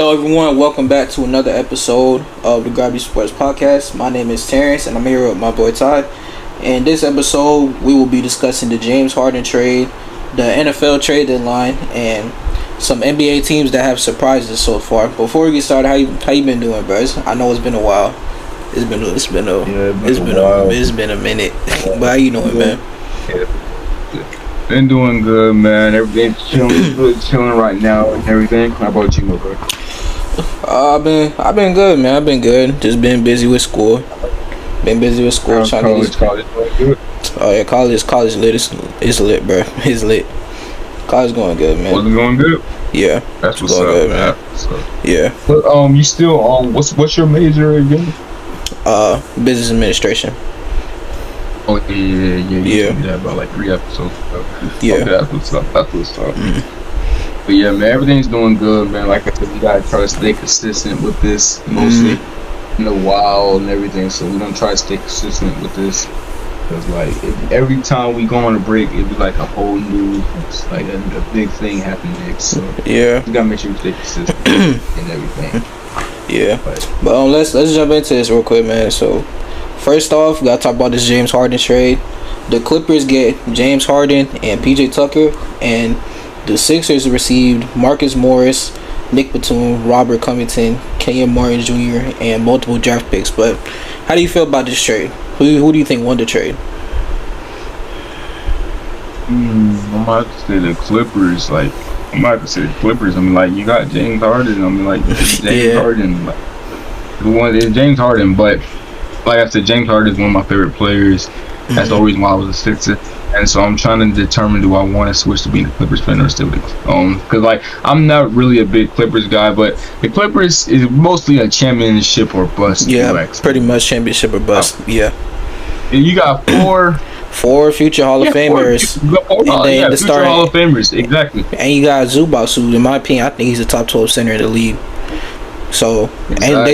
Hello everyone, welcome back to another episode of the Gravity Sports Podcast. My name is Terrence and I'm here with my boy Todd. In this episode, we will be discussing the James Harden trade, the NFL trade deadline, and some NBA teams that have surprises so far. Before we get started, how you been doing, bro? I know it's been a while. It's been a minute. But how you doing, man? Yeah. Been doing good, man. Everything's chilling right now and everything. How about you, my bro? I've been good, man. I've been good. Just been busy with school. Trying college good. Oh yeah, college lit. It's lit, bro. It's lit. College going good, man. Was it going good? Yeah, that's what's going up, good, man. Yeah. But you still what's your major again? Business administration. Oh yeah. You told me that about like 3 episodes ago. Yeah. Okay, that's what's up. But yeah, man, everything's doing good, man. Like I said, we gotta try to stay consistent with this, mostly in the wild and everything. So we don't try to stay consistent with this, because like every time we go on a break, it'd be like a whole new, like a big thing happening next. So yeah, we gotta make sure we stay consistent and everything. Yeah, but let's jump into this real quick, man. So first off, we gotta talk about this James Harden trade. The Clippers get James Harden and PJ Tucker, and the Sixers received Marcus Morris, Nick Batum, Robert Covington, Kenyon Martin Jr., and multiple draft picks. But how do you feel about this trade? Who do you think won the trade? I'm about to say the Clippers. I mean, like, you got James Harden. I mean, like, James Harden. Like, the one is James Harden, but like I said, James Harden is one of my favorite players. That's the reason why I was a Sixer. And so I'm trying to determine, do I want to switch to being a Clippers fan or still because like I'm not really a big Clippers guy, but the Clippers is mostly a championship or bust. Yeah, pretty much championship or bust. Yeah. You got four future Hall of Famers. Future Hall of Famers, exactly. And you got Zubac, who, in my opinion, I think he's a top 12 center in the league. So exactly. And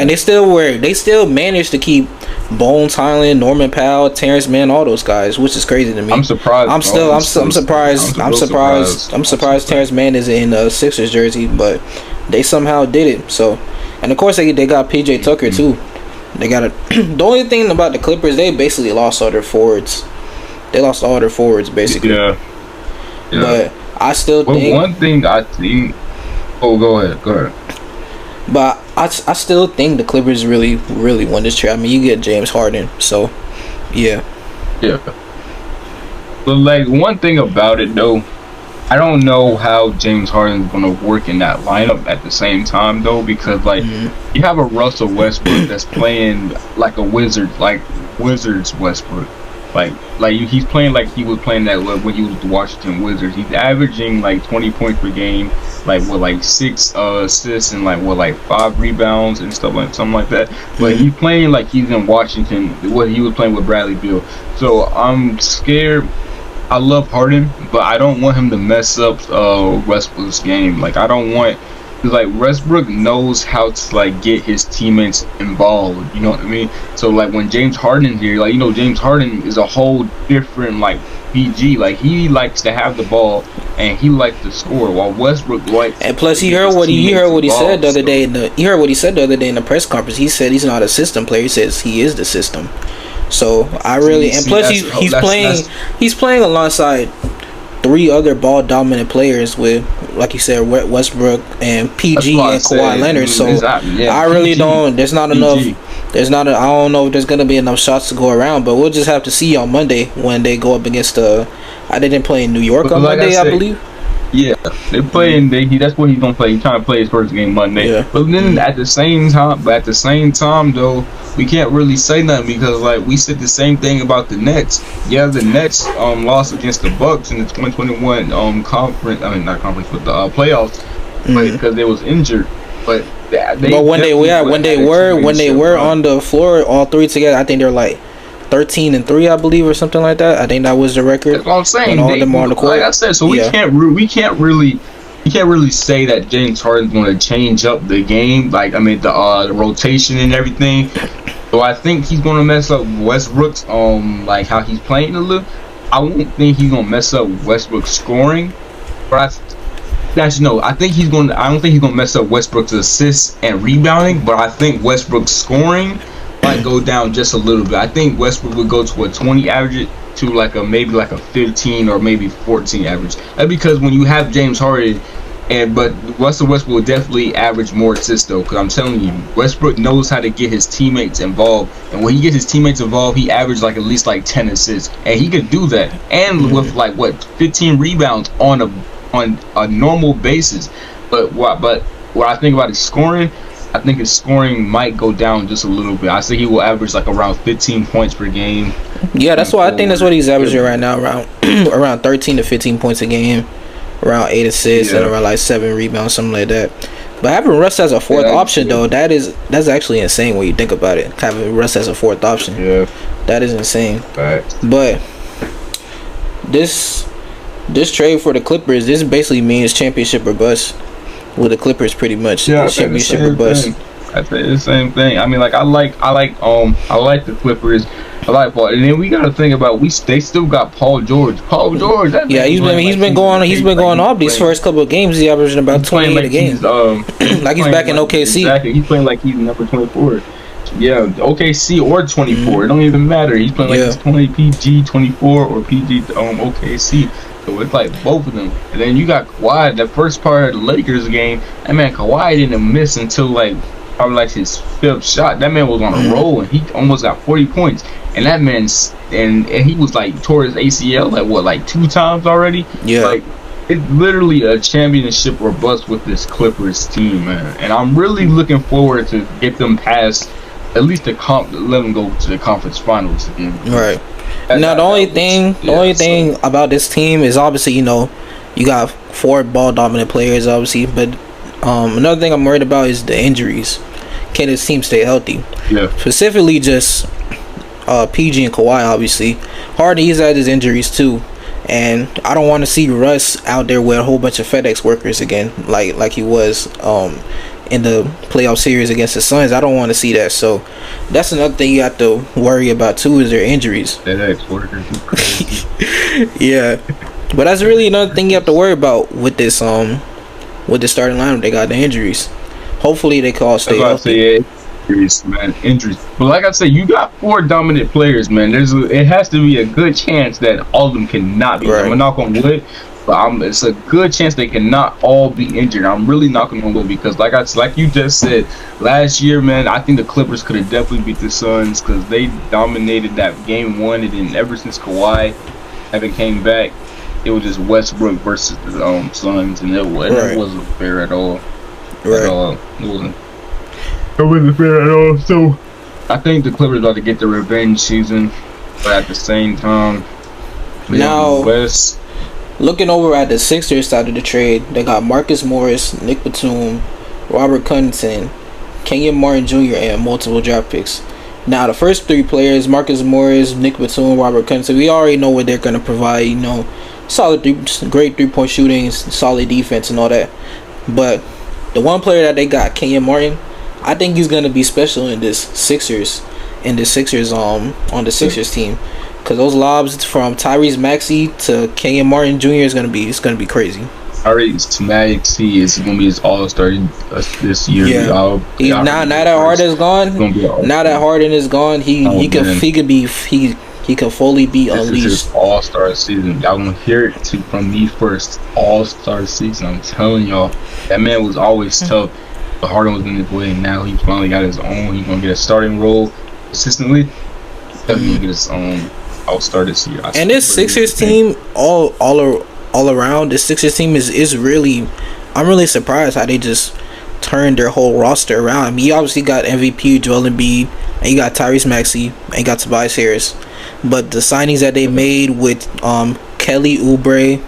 they still managed to keep Bones Highland, Norman Powell, Terrence Mann, all those guys, which is crazy to me. I'm surprised. I'm surprised Terrence Mann is in a Sixers jersey, but they somehow did it. So, and of course they got PJ Tucker too. They got the only thing about the Clippers, they basically lost all their forwards. They lost all their forwards basically. Yeah. But I still think one thing I think. Oh, go ahead. But I still think the Clippers really won this trade. I mean, you get James Harden, so yeah. But like, one thing about it though, I don't know how James Harden's gonna work in that lineup at the same time though, because like you have a Russell Westbrook that's playing like a wizard, like Wizards Westbrook. Like he's playing like he was playing that when he was with the Washington Wizards. He's averaging like 20 points per game, like 6 assists and like 5 rebounds and something like that. But he's playing like he's in Washington. What he was playing with Bradley Beal. So I'm scared. I love Harden, but I don't want him to mess up Westbrook's game. Like I don't want. Like Westbrook knows how to like get his teammates involved, you know what I mean? So like when James Harden here, like, you know, James Harden is a whole different like PG. Like he likes to have the ball and he likes to score, while Westbrook likes. And plus, he heard what he said the other day in the press conference. He said he's not a system player. He says he is the system. So he's playing alongside 3 other ball dominant players with, like you said, Westbrook and PG and Kawhi Leonard. So I really don't. There's not enough. I don't know if there's gonna be enough shots to go around, but we'll just have to see on Monday when they go up against I didn't play in New York on Monday, I believe. Yeah, they playing. That's what he's gonna play. He's trying to play his first game Monday. Yeah. But then at the same time, though, we can't really say nothing, because like we said the same thing about the Nets. Yeah, the Nets lost against the Bucks in the 2021 conference. I mean, not conference, but the playoffs, because they was injured. But when they were on the floor, all 3 together, I think they're like 13-3, I believe, or something like that. I think that was the record. That's what I'm saying. All them on the court. Like I said, so we can't really say that James Harden's going to change up the game. Like, I mean, the rotation and everything. So I think he's going to mess up Westbrook's like how he's playing a little. I won't think he's going to mess up Westbrook's scoring, but That's no. I think he's going. I don't think he's going to mess up Westbrook's assists and rebounding, but I think Westbrook's scoring might go down just a little bit. I think Westbrook would go to a 20 average to like a maybe like a 15 or maybe 14 average. That's because when you have James Harden, but Russell Westbrook will definitely average more assists though. Because I'm telling you, Westbrook knows how to get his teammates involved, and when he gets his teammates involved, he averages like at least like 10 assists, and he could do that, and with like 15 rebounds on a normal basis. But what I think about his scoring, I think his scoring might go down just a little bit. I think he will average like around 15 points per game. Yeah, that's why I think that's what he's averaging right now, around 13 to 15 points a game, around 8 assists, and around like 7 rebounds, something like that. But having Russ as a fourth option though, that's actually insane when you think about it. Having Russ as a fourth option, that is insane. Facts. But this trade for the Clippers, this basically means championship or bust with the Clippers, pretty much. Yeah, championship or bust. I think the same thing. I mean, like I like the Clippers. I like Paul, and then we got to think about they still got Paul George. Yeah, he's been going off these first couple of games. He's averaging about 28 a game. Like he's back in OKC. Exactly, he's playing like he's number 24. Yeah, OKC or 24. It don't even matter. He's playing like he's 20 PG 24 or PG OKC. So it's like both of them. And then you got Kawhi. The first part of the Lakers game, and man, Kawhi didn't miss until like probably like his 5th shot. That man was on a roll, and he almost got 40 points. And that man's and he was like tore his ACL like 2 times already. Yeah, like it's literally a championship or bust with this Clippers team, man. And I'm really looking forward to get them past at least let them go to the conference finals again. Right. Now the only thing about this team is obviously, you know, you got 4 ball dominant players obviously, but another thing I'm worried about is the injuries. Can this team stay healthy? Yeah. Specifically just PG and Kawhi obviously. Harden, he's had his injuries too. And I don't want to see Russ out there with a whole bunch of FedEx workers again, like he was in the playoff series against the Suns. I don't want to see that. So that's another thing you have to worry about too, is their injuries. FedEx workers. Yeah, but that's really another thing you have to worry about with this with the starting lineup. They got the injuries. Hopefully they can all stay healthy. Injuries, man, injuries. But like I said, you got 4 dominant players, man. It has to be a good chance that all of them cannot be. Right. I'm gonna knock on wood, but it's a good chance they cannot all be injured. I'm really knocking on wood because, like you just said, last year, man, I think the Clippers could have definitely beat the Suns because they dominated that game 1, and then ever since Kawhi haven't came back, it was just Westbrook versus the Suns, and it wasn't fair at all. At all, it wasn't fair at all. So I think the Clippers about to get the revenge season, but at the same time, now West. Looking over at the Sixers side of the trade, they got Marcus Morris, Nick Batum, Robert Covington, Kenyon Martin Jr., and multiple draft picks. Now the first 3 players, Marcus Morris, Nick Batum, Robert Covington, we already know what they're going to provide. You know, great 3-point shooting, solid defense, and all that. But the one player that they got, Kenyon Martin, I think he's gonna be special in this Sixers on the Sixers team, because those lobs from Tyrese Maxey to Kenyon Martin Jr. is gonna be crazy. Tyrese Maxey is gonna be his all-star this year. Yeah, now that Harden is gone. Now that Harden is gone, he can fully be unleashed. This is his all-star season. Y'all gonna hear it from me first. All-star season. I'm telling y'all, that man was always tough. But Harden was in his way, and now he finally got his own. He's gonna get a starting role consistently. He's gonna get his own all-star this year. And this Sixers team, all around, this Sixers team is really, I'm really surprised how they just turned their whole roster around. I mean, you obviously got MVP Joel Embiid, and you got Tyrese Maxey, and you got Tobias Harris. But the signings that they made with Kelly Oubre,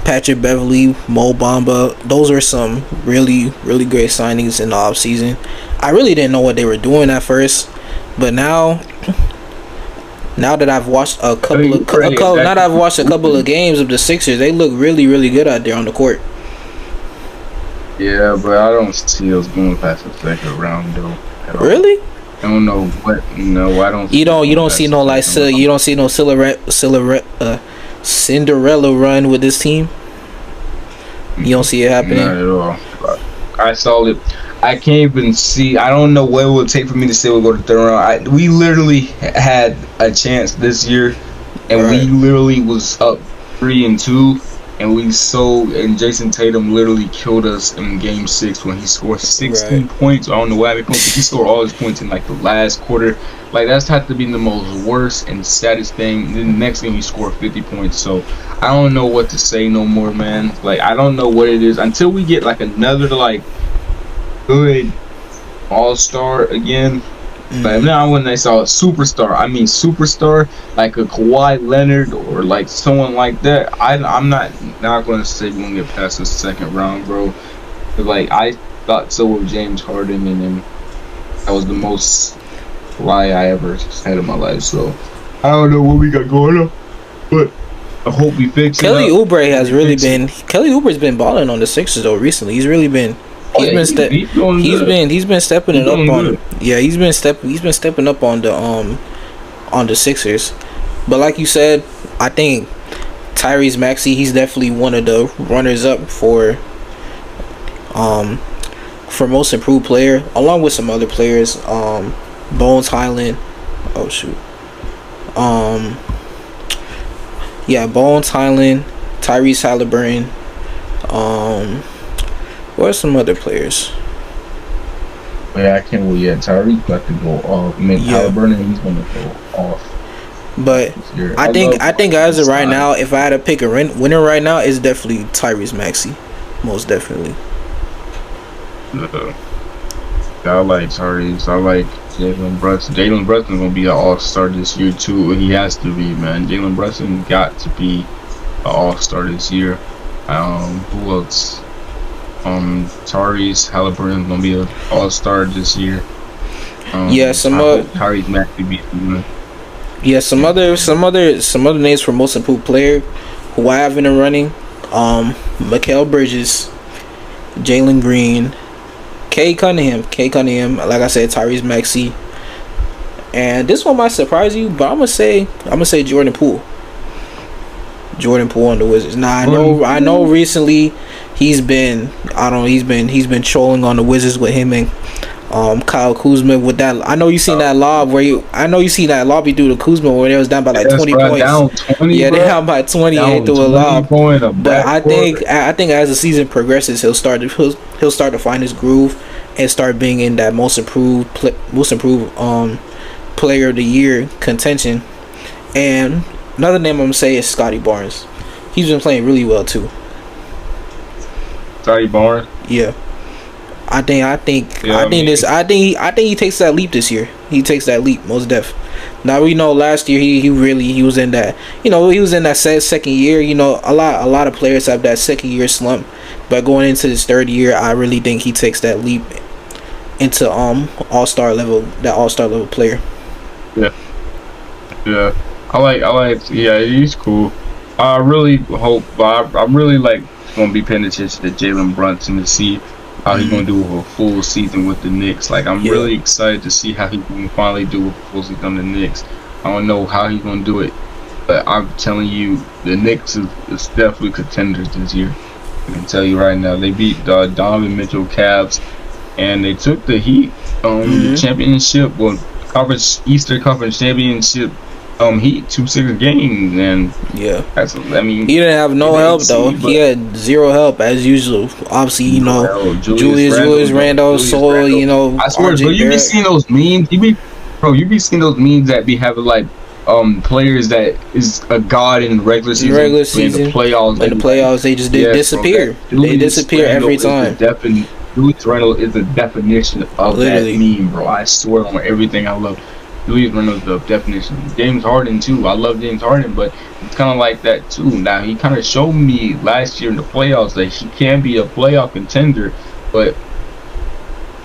Patrick Beverly, Mo Bamba, those were some really, really great signings in the offseason. I really didn't know what they were doing at first, but now that I've watched a couple of games of the Sixers, they look really, really good out there on the court. Yeah, but I don't see us going past the second round though. Really? I don't know what. No, I don't. You don't see no like you don't see no Cinderella run with this team. You You don't see it happening? Not at all. I saw it. I can't even see. I don't know what it would take for me to say we'll go to third round. We literally had a chance this year, and we literally was up 3-2, and Jason Tatum literally killed us in Game 6 when he scored 16 points. I don't know what happened. He scored all his points in like the last quarter. Like that's had to be the most worst and saddest thing. Then the next game he scored 50 points. So I don't know what to say no more, man. Like I don't know what it is until we get like another like good all-star again. But now when they saw a superstar, I mean superstar like a Kawhi Leonard or like someone like that, I'm not going to say we're going to get past the second round, bro. But like I thought so with James Harden, and then that was the most lie I ever had in my life. So I don't know what we got going on, but I hope we fix it. Kelly Oubre has really been. Kelly Oubre's been balling on the Sixers though recently. He's really been. He's been stepping it up on. Yeah, he's been stepping up on the Sixers. But like you said, I think Tyrese Maxey, he's definitely one of the runners up for most improved player, along with some other players. Bones Highland. Oh shoot. Yeah, Bones Highland, Tyrese Halliburton. What are some other players? Yeah, I can't wait yet. Tyrese got to go off. I mean, Halliburton, he's gonna go off. But I think as of right now, if I had to pick a winner right now, it's definitely Tyrese Maxey, most definitely. I like Tyrese. I like Jalen Brunson. Jalen Brunson's gonna be an all-star this year too. He has to be, man. Jalen Brunson got to be an all-star this year. Who else? Tyrese Halliburton's gonna be an all-star this year. Tyrese Maxey be. Yeah, some other names for most improved player who I have in the running. Mikal Bridges, Jalen Green, K Cunningham, like I said, Tyrese Maxey. And this one might surprise you, but I'm gonna say Jordan Poole. Jordan Poole on the Wizards. Now I know recently he's been trolling on the Wizards with him and Kyle Kuzma with that. I know you seen that lob where he threw to Kuzma where they was down by like 20 points. Down 20, yeah, they down by 20 and threw a lob. But I think as the season progresses, he'll start to find his groove and start being in that most improved player of the year contention. And another name I'm gonna say is Scotty Barnes. He's been playing really well too. Scotty Barnes. Yeah. I think he takes that leap this year. He takes that leap most def. Now we know last year he was in that second year. You know, a lot of players have that second year slump, but going into this third year, I really think he takes that leap into all-star level player. Yeah. I like. Yeah, he's cool. I really hope. I'm really like gonna be paying attention to Jalen Brunson to see how he's gonna do a full season with the Knicks. Like I'm really excited to see how he can finally do a full season on the Knicks. I don't know how he's gonna do it, but I'm telling you, the Knicks is definitely contenders this year. I can tell you right now, they beat the Donovan Mitchell Cavs, and they took the Heat the championship, Eastern Conference championship. Heat 2-6 games, and he didn't have no help though. He had zero help as usual. Obviously, you know, Julius Randle, Sol, you know, I swear, bro, you be seeing those memes. You be seeing those memes that be having like players that is a god in the regular season. In the playoffs, they just disappear. They disappear every time. Julius Randle is the definition of that meme, bro. I swear on everything I love. Julius Randle's the definition. James Harden too. I love James Harden, but it's kind of like that too. Now he kind of showed me last year in the playoffs that he can be a playoff contender, but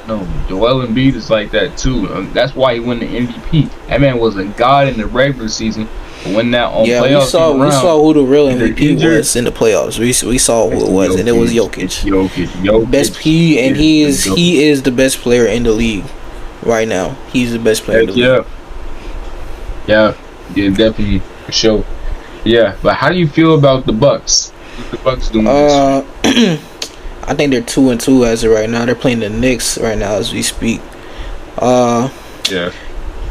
no, Joel Embiid is like that too. That's why he won the MVP. That man was a god in the regular season, but when that playoffs we saw who the real MVP was in the playoffs. We saw who it was, and it was Jokic. Best P, and he is the best player in the league. Right now, he's the best player in the league. Yeah, definitely for sure. Yeah, but how do you feel about the Bucks? What the Bucks doing this year? I think they're 2-2 as of right now. They're playing the Knicks right now as we speak. Yeah.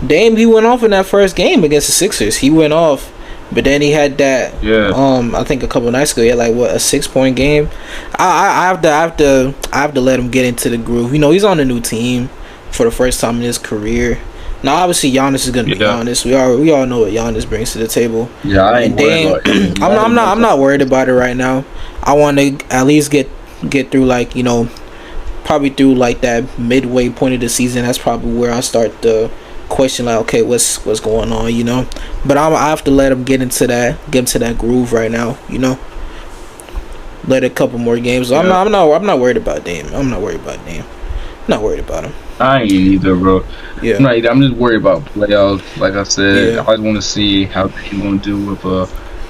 Dame, he went off in that first game against the Sixers. He went off, but then he had that. Yeah. I think a couple nights ago, he had like a 6-point game. I have to let him get into the groove. You know, he's on a new team for the first time in his career. Now, obviously, Giannis is gonna be Giannis. We all know what Giannis brings to the table. Yeah, I ain't worried about it. I'm not worried about it right now. I want to at least get through, like, you know, probably through like that midway point of the season. That's probably where I start to question, like, okay, what's going on, you know. But I have to let him get into that groove right now, you know. Let a couple more games. Yeah. I'm not worried about Dame. I'm not worried about him. I ain't either, bro. Yeah. I'm just worried about playoffs. Like I said, I just want to see how he's going to do with a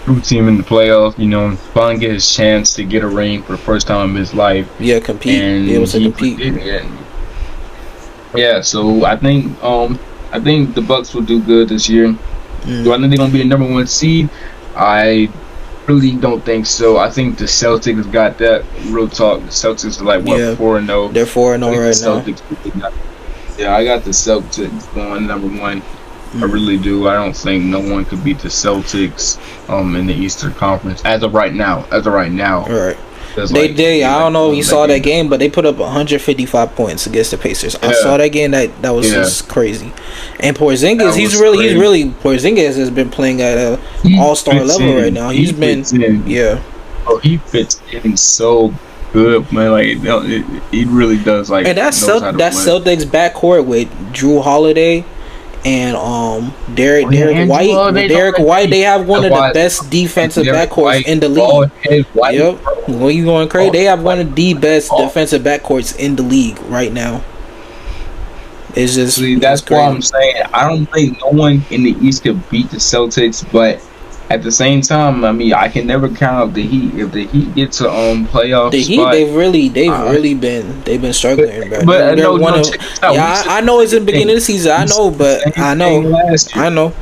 new team in the playoffs. You know, finally get his chance to get a ring for the first time in his life. Yeah, compete. And be able to compete. Yeah. So I think the Bucks will do good this year. Do I think they're gonna be the number 1 seed? I really don't think so. I think the Celtics got that. Real talk. The Celtics are like 4-0. They're 4-0 right now. Yeah, I got the Celtics going number 1. I really do. I don't think no one could beat the Celtics in the Eastern Conference as of right now. All right. I don't know if you saw that game, but they put up 155 points against the Pacers. I saw that game. That was just crazy. And Porzingis, Porzingis has been playing at a all-star level right now. He fits in so good, man. Like he really does. Like, and that Celtics backcourt with Drew Holiday and Derek White, they have one of the best defensive backcourts in the league. Yep. When you going crazy, they have one of the best defensive backcourts in the league right now. It's just that's why I'm saying I don't think no one in the East could beat the Celtics, but at the same time, I mean, I can never count out the Heat. If the Heat get to playoffs, the Heat, they've been struggling. But I know it's in the beginning of the season. I know.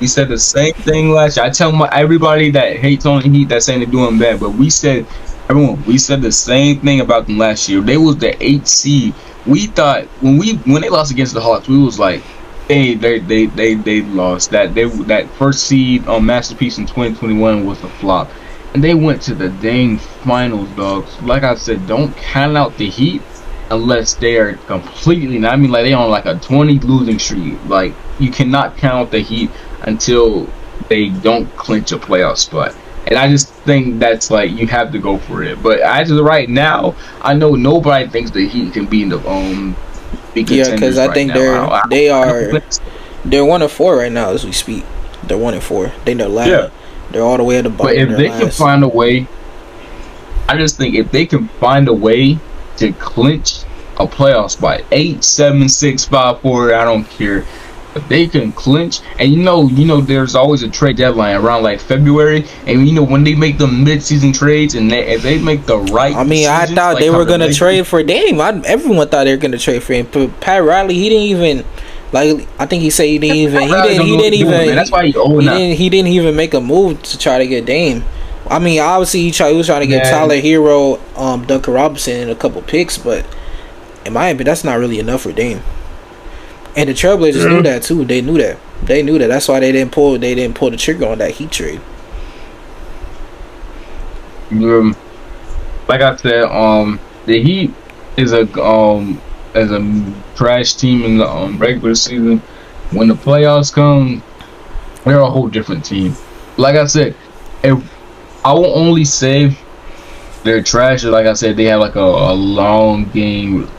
We said the same thing last year. I tell everybody that hates on the Heat that's saying they're doing bad, but we said the same thing about them last year. They was the 8th seed. We thought when they lost against the Hawks, we was like, hey, they lost. That first seed on Masterpiece in 2021 was a flop, and they went to the dang finals, dogs. Like I said, don't count out the Heat unless they are completely. I mean, like, they on like a 20 losing streak. Like, you cannot count the Heat until they don't clinch a playoff spot. And I just think that's like you have to go for it. But as of right now, I know nobody thinks the Heat can be in the because I think they're 1-4 right now as we speak. They're 1-4. They're last. Yeah. They're all the way at the bottom. But if they can find a way, I just think if they can find a way to clinch a playoff spot, 8, 7, 6, 5, 4, I don't care. If they can clinch, and you know, there's always a trade deadline around like February, and you know when they make the mid-season trades, and if they make the right. I mean, I thought they were gonna trade for Dame. Everyone thought they were gonna trade for him. But Pat Riley, he didn't even like. I think he said he didn't even. That's why he didn't even make a move to try to get Dame. I mean, obviously he was trying to get Tyler Hero, Duncan Robinson, and a couple picks, but in my opinion, that's not really enough for Dame. And the Trailblazers knew that too. They knew that. That's why they didn't pull the trigger on that Heat trade. Like I said, the Heat is a trash team in the regular season. When the playoffs come, they're a whole different team. Like I said, if I will only say they're trash. Like I said, they have like a long game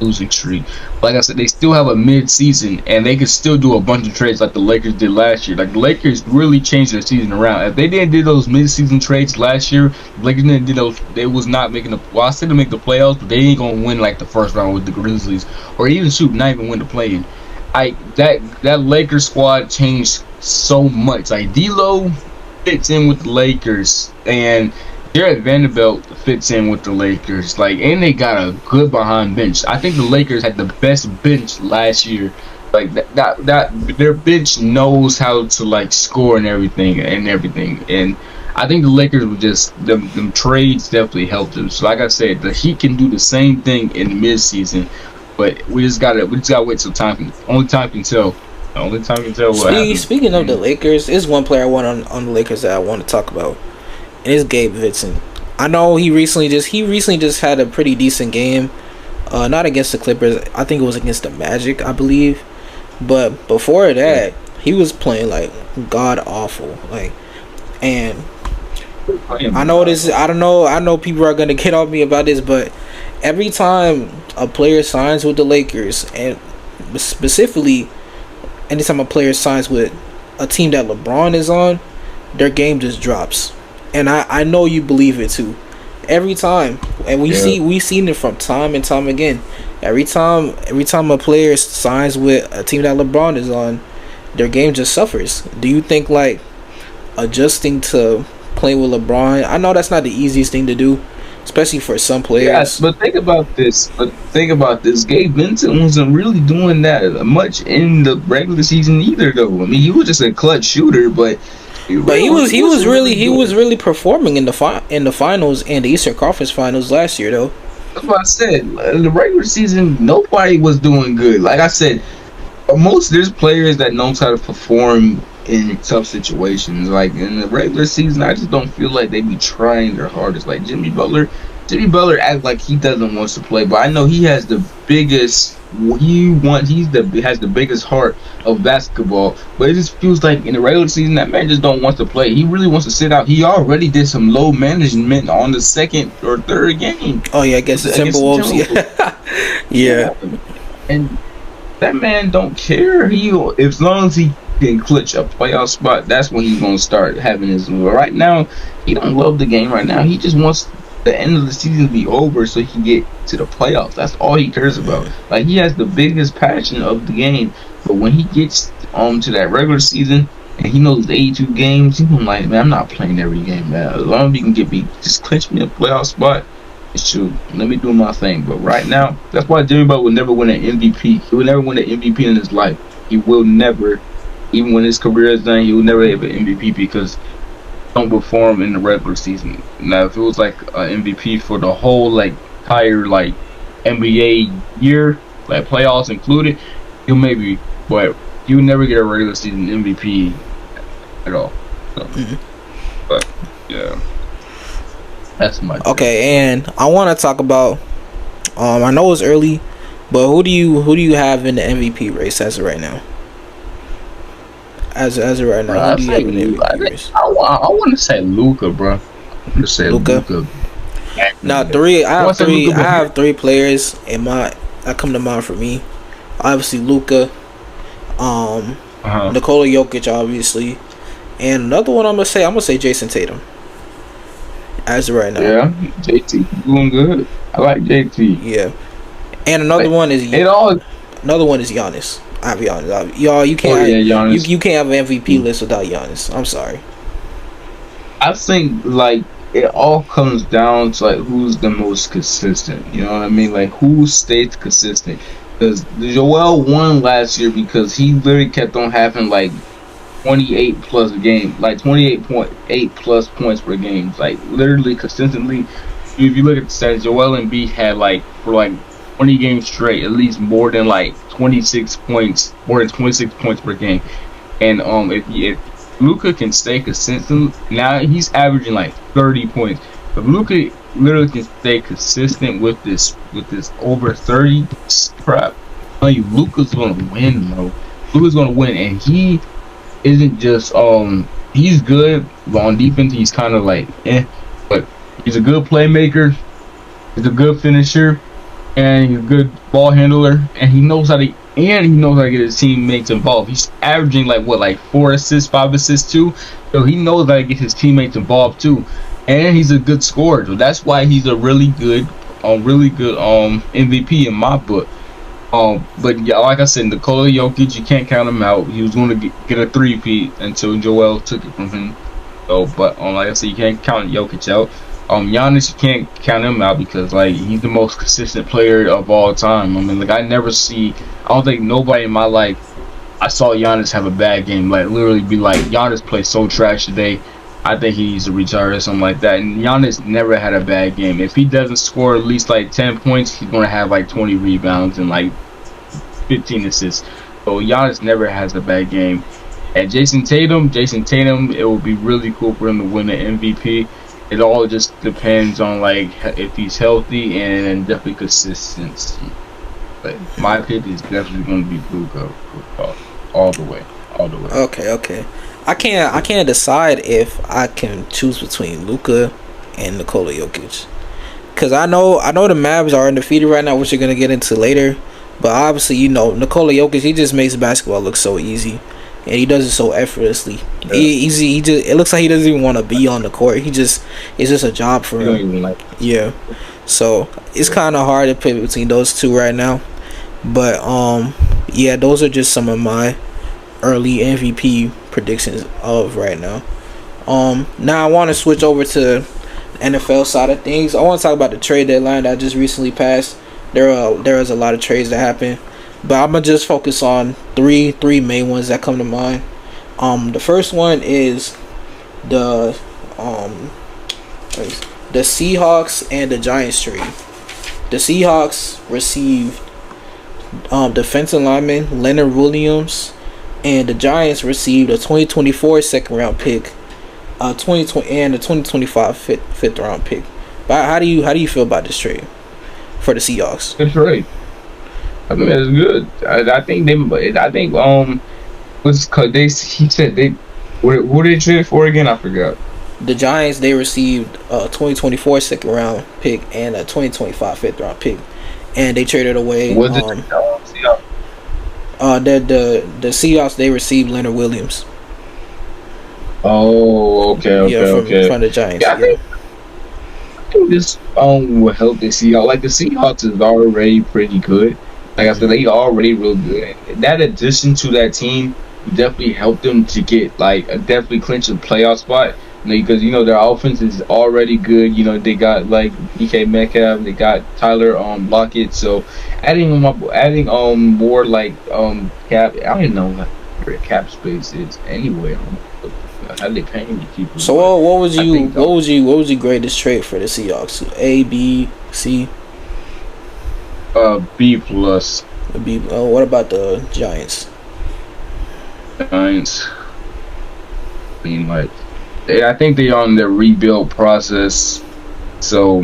losing streak. Like I said, they still have a mid-season, and they could still do a bunch of trades like the Lakers did last year. Like, the Lakers really changed their season around. If they didn't do those mid-season trades last year, the Lakers didn't do those. They was not making the. Well, I said to make the playoffs, but they ain't gonna win like the first round with the Grizzlies, or even not even win the play-in. That Lakers squad changed so much. Like, D'Lo fits in with the Lakers, and Jared Vanderbilt fits in with the Lakers, and they got a good behind bench. I think the Lakers had the best bench last year. Like that their bench knows how to score and everything. And I think the Lakers would just them trades definitely helped them. So like I said, the Heat can do the same thing in the midseason, but we just gotta wait till only time can tell. Only time can tell what happens. Speaking of the Lakers, there's one player I want on the Lakers that I want to talk about, and it's Gabe Vincent. I know he recently just had a pretty decent game, not against the Clippers. I think it was against the Magic, I believe. But before that, he was playing like god awful, like, and I know this. I don't know. I know people are gonna get on me about this, but every time a player signs with the Lakers, and specifically anytime a player signs with a team that LeBron is on, their game just drops. And I know you believe it too. Every time, and we've seen it from time and time again. Every time a player signs with a team that LeBron is on, their game just suffers. Do you think like adjusting to playing with LeBron? I know that's not the easiest thing to do, especially for some players. Yes, but think about this. Gabe Vincent wasn't really doing that much in the regular season either, though. I mean, he was just a clutch shooter, but he was really performing in the finals and the Eastern Conference Finals last year, though. That's what I said. In the regular season, nobody was doing good. Like I said, there's players that knows how to perform in tough situations. Like in the regular season, I just don't feel like they be trying their hardest. Like Jimmy Butler acts like he doesn't want to play, but I know he has the biggest. Has the biggest heart of basketball, but it just feels like in the regular season that man just don't want to play. He really wants to sit out. He already did some low management on the second or third game. Oh yeah, I guess the Timberwolves. Yeah. And that man don't care. As long as he can clutch a playoff spot, that's when he's gonna start having his. Right now, he don't love the game. Right now, he just wants the end of the season to be over so he can get to the playoffs. That's all he cares about. Like, he has the biggest passion of the game, but when he gets to that regular season and he knows the 82 games, he's like, man, I'm not playing every game, man. As long as you can just clinch me a playoff spot, it's true. Let me do my thing. But right now, that's why Jimmy Butler will never win an MVP. He will never win an MVP in his life. He will never, even when his career is done, he will never have an MVP because don't perform in the regular season. Now, if it was like an MVP for the whole like entire like NBA year, like playoffs included, he'll maybe, but you would never get a regular season MVP at all. So, but yeah, that's my okay. And I want to talk about. I know it's early, but who do you have in the MVP race as of right now? As of right now, who do you have in the MVP race? I want to say Luka, bro. I'm gonna say Luka. Now, I have three players that come to mind for me. Obviously, Luka, Nikola Jokic, obviously, and another one I'm gonna say Jason Tatum. As of right now, yeah, JT doing good. I like JT. Yeah, and another one is Giannis. I'll be honest, y'all. You can't. You can't have an MVP list without Giannis. I'm sorry. I think like it all comes down to like who's the most consistent. You know what I mean? Like who stays consistent. Because Joel won last year because he literally kept on having like 28 plus a game, like 28.8 plus points per game, like literally consistently. If you look at the stats, Joel Embiid had like for like 20 games straight, at least more than 26 points per game. And if Luka can stay consistent, now he's averaging like 30 points. If Luka literally can stay consistent with this over 30 crap, I tell you, Luka's gonna win, bro. Luka's gonna win, and he isn't just he's good, but on defense he's kind of like but he's a good playmaker, he's a good finisher, and he's a good ball handler, and he knows how to get his teammates involved. He's averaging like 4 assists, 5 assists too, so he knows how to get his teammates involved too, and he's a good scorer. So that's why he's a really good MVP in my book. But yeah, like I said, Nikola Jokic, you can't count him out. He was going to get a 3-peat until Joel took it from him. So, but like I said, you can't count Jokic out. Giannis, you can't count him out because like he's the most consistent player of all time. I mean, like I don't think nobody in my life I saw Giannis have a bad game. Like literally be like, Giannis played so trash today. I think he needs to retire or something like that. And Giannis never had a bad game. If he doesn't score at least like 10 points, he's gonna have like 20 rebounds and like 15 assists. So Giannis never has a bad game. And Jason Tatum, it would be really cool for him to win the MVP. It all just depends on like if he's healthy and definitely consistency. But my pick is definitely going to be Luka all the way. Okay. I can't decide if I can choose between Luka and Nikola Jokic, because I know the Mavs are undefeated right now, which you're gonna get into later. But obviously, Nikola Jokic, he just makes basketball look so easy, and he does it so effortlessly. Yeah. He just it looks like he doesn't even want to be on the court. It's just a job for him. Yeah, so it's kind of hard to pick between those two right now. But yeah, those are just some of my early MVP predictions of right now. Now I want to switch over to the NFL side of things. I want to talk about the trade deadline that just recently passed. There is a lot of trades that happen, but I'm gonna just focus on three main ones that come to mind. The first one is the Seahawks and the Giants trade. The Seahawks received defensive lineman Leonard Williams, and the Giants received a 2024 second round pick, 2020 and a 2025 fifth round pick. But how do you feel about this trade for the Seahawks? Good trade. I mean, it's good. I think he said they what did they trade for again? I forgot. The Giants, they received a 2024 second round pick and a 2025 fifth round pick, and they traded away. Was it the Seahawks, they received Leonard Williams. Oh, okay. From the Giants. Yeah, I think this will help the Seahawks. Like the Seahawks is already pretty good. Like I said, they already real good. That addition to that team definitely helped them to get definitely clinch a playoff spot. Because their offense is already good. They got like DK Metcalf, they got Tyler Lockett. So adding more cap. I don't know where cap space is anyway. How they paying people? So what was you grade this trade for the Seahawks? A, B, C? B plus. B. What about the Giants? Giants. I mean, I think they're on their rebuild process, so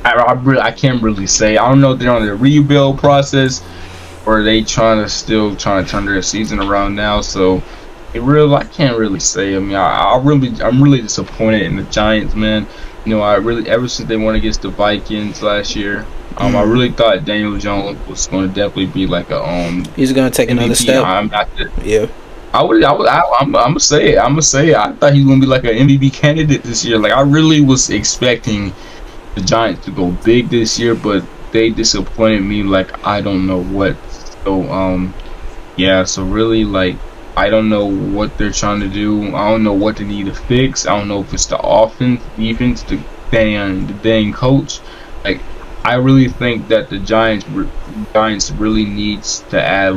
I can't really say. I don't know if they're on their rebuild process or they trying to turn their season around now. So I can't really say. I mean, I'm really disappointed in the Giants, man. Ever since they won against the Vikings last year, I really thought Daniel Jones was going to definitely be like he's going to take another step. Yeah. I'm gonna say it. I thought he was gonna be like an MVP candidate this year. Like I really was expecting the Giants to go big this year, but they disappointed me. Like I don't know what. So yeah. So really, I don't know what they're trying to do. I don't know what they need to fix. I don't know if it's the offense, defense, the dang coach. Like I really think that the Giants really needs to add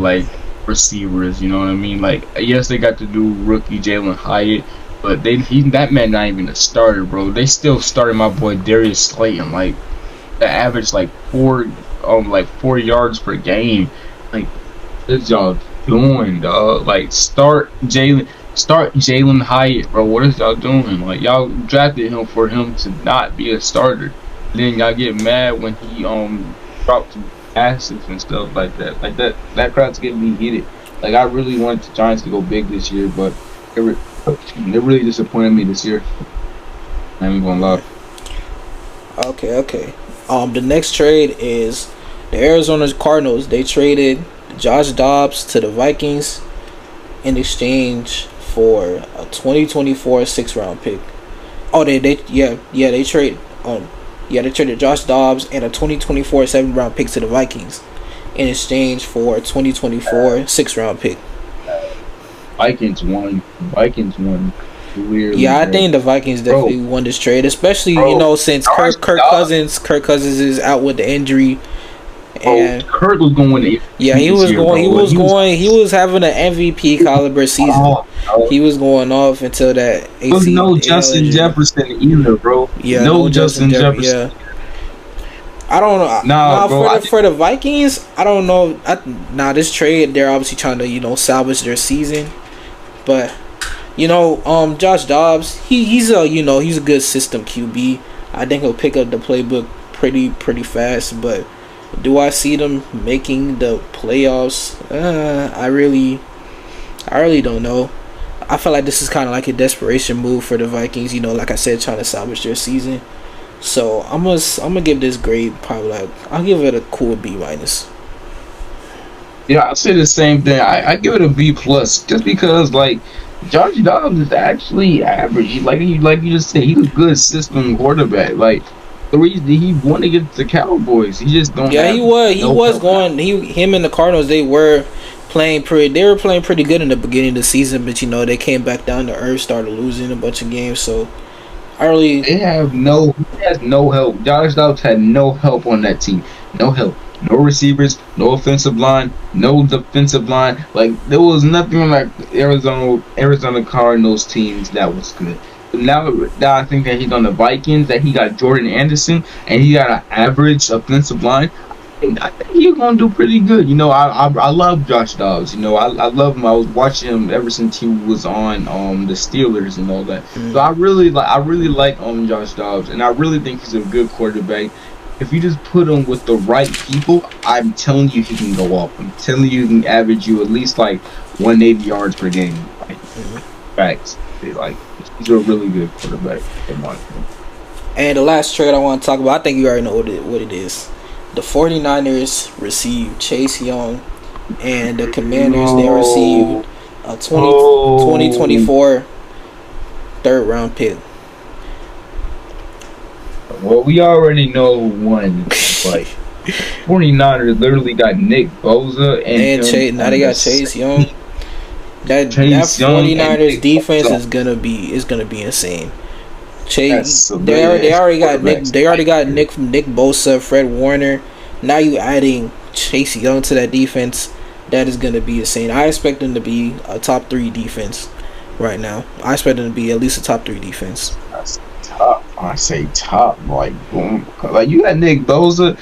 receivers, you know what I mean? Yes, they got to do rookie Jalen Hyatt, but that man not even a starter, bro. They still started my boy Darius Slayton, the average 4 yards per game. What y'all doing, dog? Start Jalen Hyatt, bro. What is y'all doing? Y'all drafted him for him to not be a starter. Then y'all get mad when he dropped passes and stuff like that. That crowd's getting me heated. I really wanted the Giants to go big this year, but they really disappointed me this year. I ain't gonna lie. Okay. The next trade is the Arizona Cardinals. They traded Josh Dobbs to the Vikings in exchange for a 2024 sixth round pick. Oh, they traded they traded Josh Dobbs and a 2024 7th round pick to the Vikings in exchange for a 2024 6th round pick. Vikings won. Clearly, yeah, I think the Vikings definitely won this trade, especially since Kirk Cousins is out with the injury. Bro, And Kurt was going to yeah, MVP this year, bro. he was having an MVP caliber season. Oh, He was going off until that there was no ACL Justin injury. Jefferson either, bro. Yeah, No no Justin Justin Jefferson. Jefferson. Yeah, I don't know. Nah, Nah, bro. for the Vikings, I don't know. This trade, they're obviously trying to salvage their season, but Josh Dobbs, he's a good system QB. I think he'll pick up the playbook pretty fast, but do I see them making the playoffs? I really don't know. I feel like this is kind of like a desperation move for the Vikings. Like I said, trying to salvage their season. So I'm gonna give this grade probably I'll give it a cool B minus. Yeah, I say the same thing. I give it a B plus just because like Josh Dobbs is actually average. Like you just said, he's a good system quarterback. Like the reason he won against the Cowboys, he just don't. Yeah, have he was going. Him and the Cardinals, they were playing pretty good in the beginning of the season, but they came back down to earth, started losing a bunch of games. So he has no help. Josh Dobbs had no help on that team. No help. No receivers, no offensive line, no defensive line. Like there was nothing like Arizona Cardinals teams that was good. Now that I think that he's on the Vikings, that he got Jordan Anderson and he got an average offensive line, I think he's gonna do pretty good. I love Josh Dobbs. I love him. I was watching him ever since he was on the Steelers and all that. So I really like Josh Dobbs, and I really think he's a good quarterback. If you just put him with the right people, I'm telling you he can go up. I'm telling you he can average you at least like 180 yards per game. Like facts. Like he's a really good quarterback in my opinion. And the last trade I want to talk about, I think you already know what it is. The 49ers received Chase Young, and the Commanders they received a 2024 third round pick. Well, we already know one. Like 49ers literally got Nick Bosa and Chase. Now they got Chase Young. That 49ers defense is gonna be insane. Chase, they already got Nick Bosa, Fred Warner. Now you adding Chase Young to that defense. That is gonna be insane. I expect them to be a top 3 defense right now. I expect them to be at least a top 3 defense. That's top. I say top. Like boom. Like you got Nick Bosa,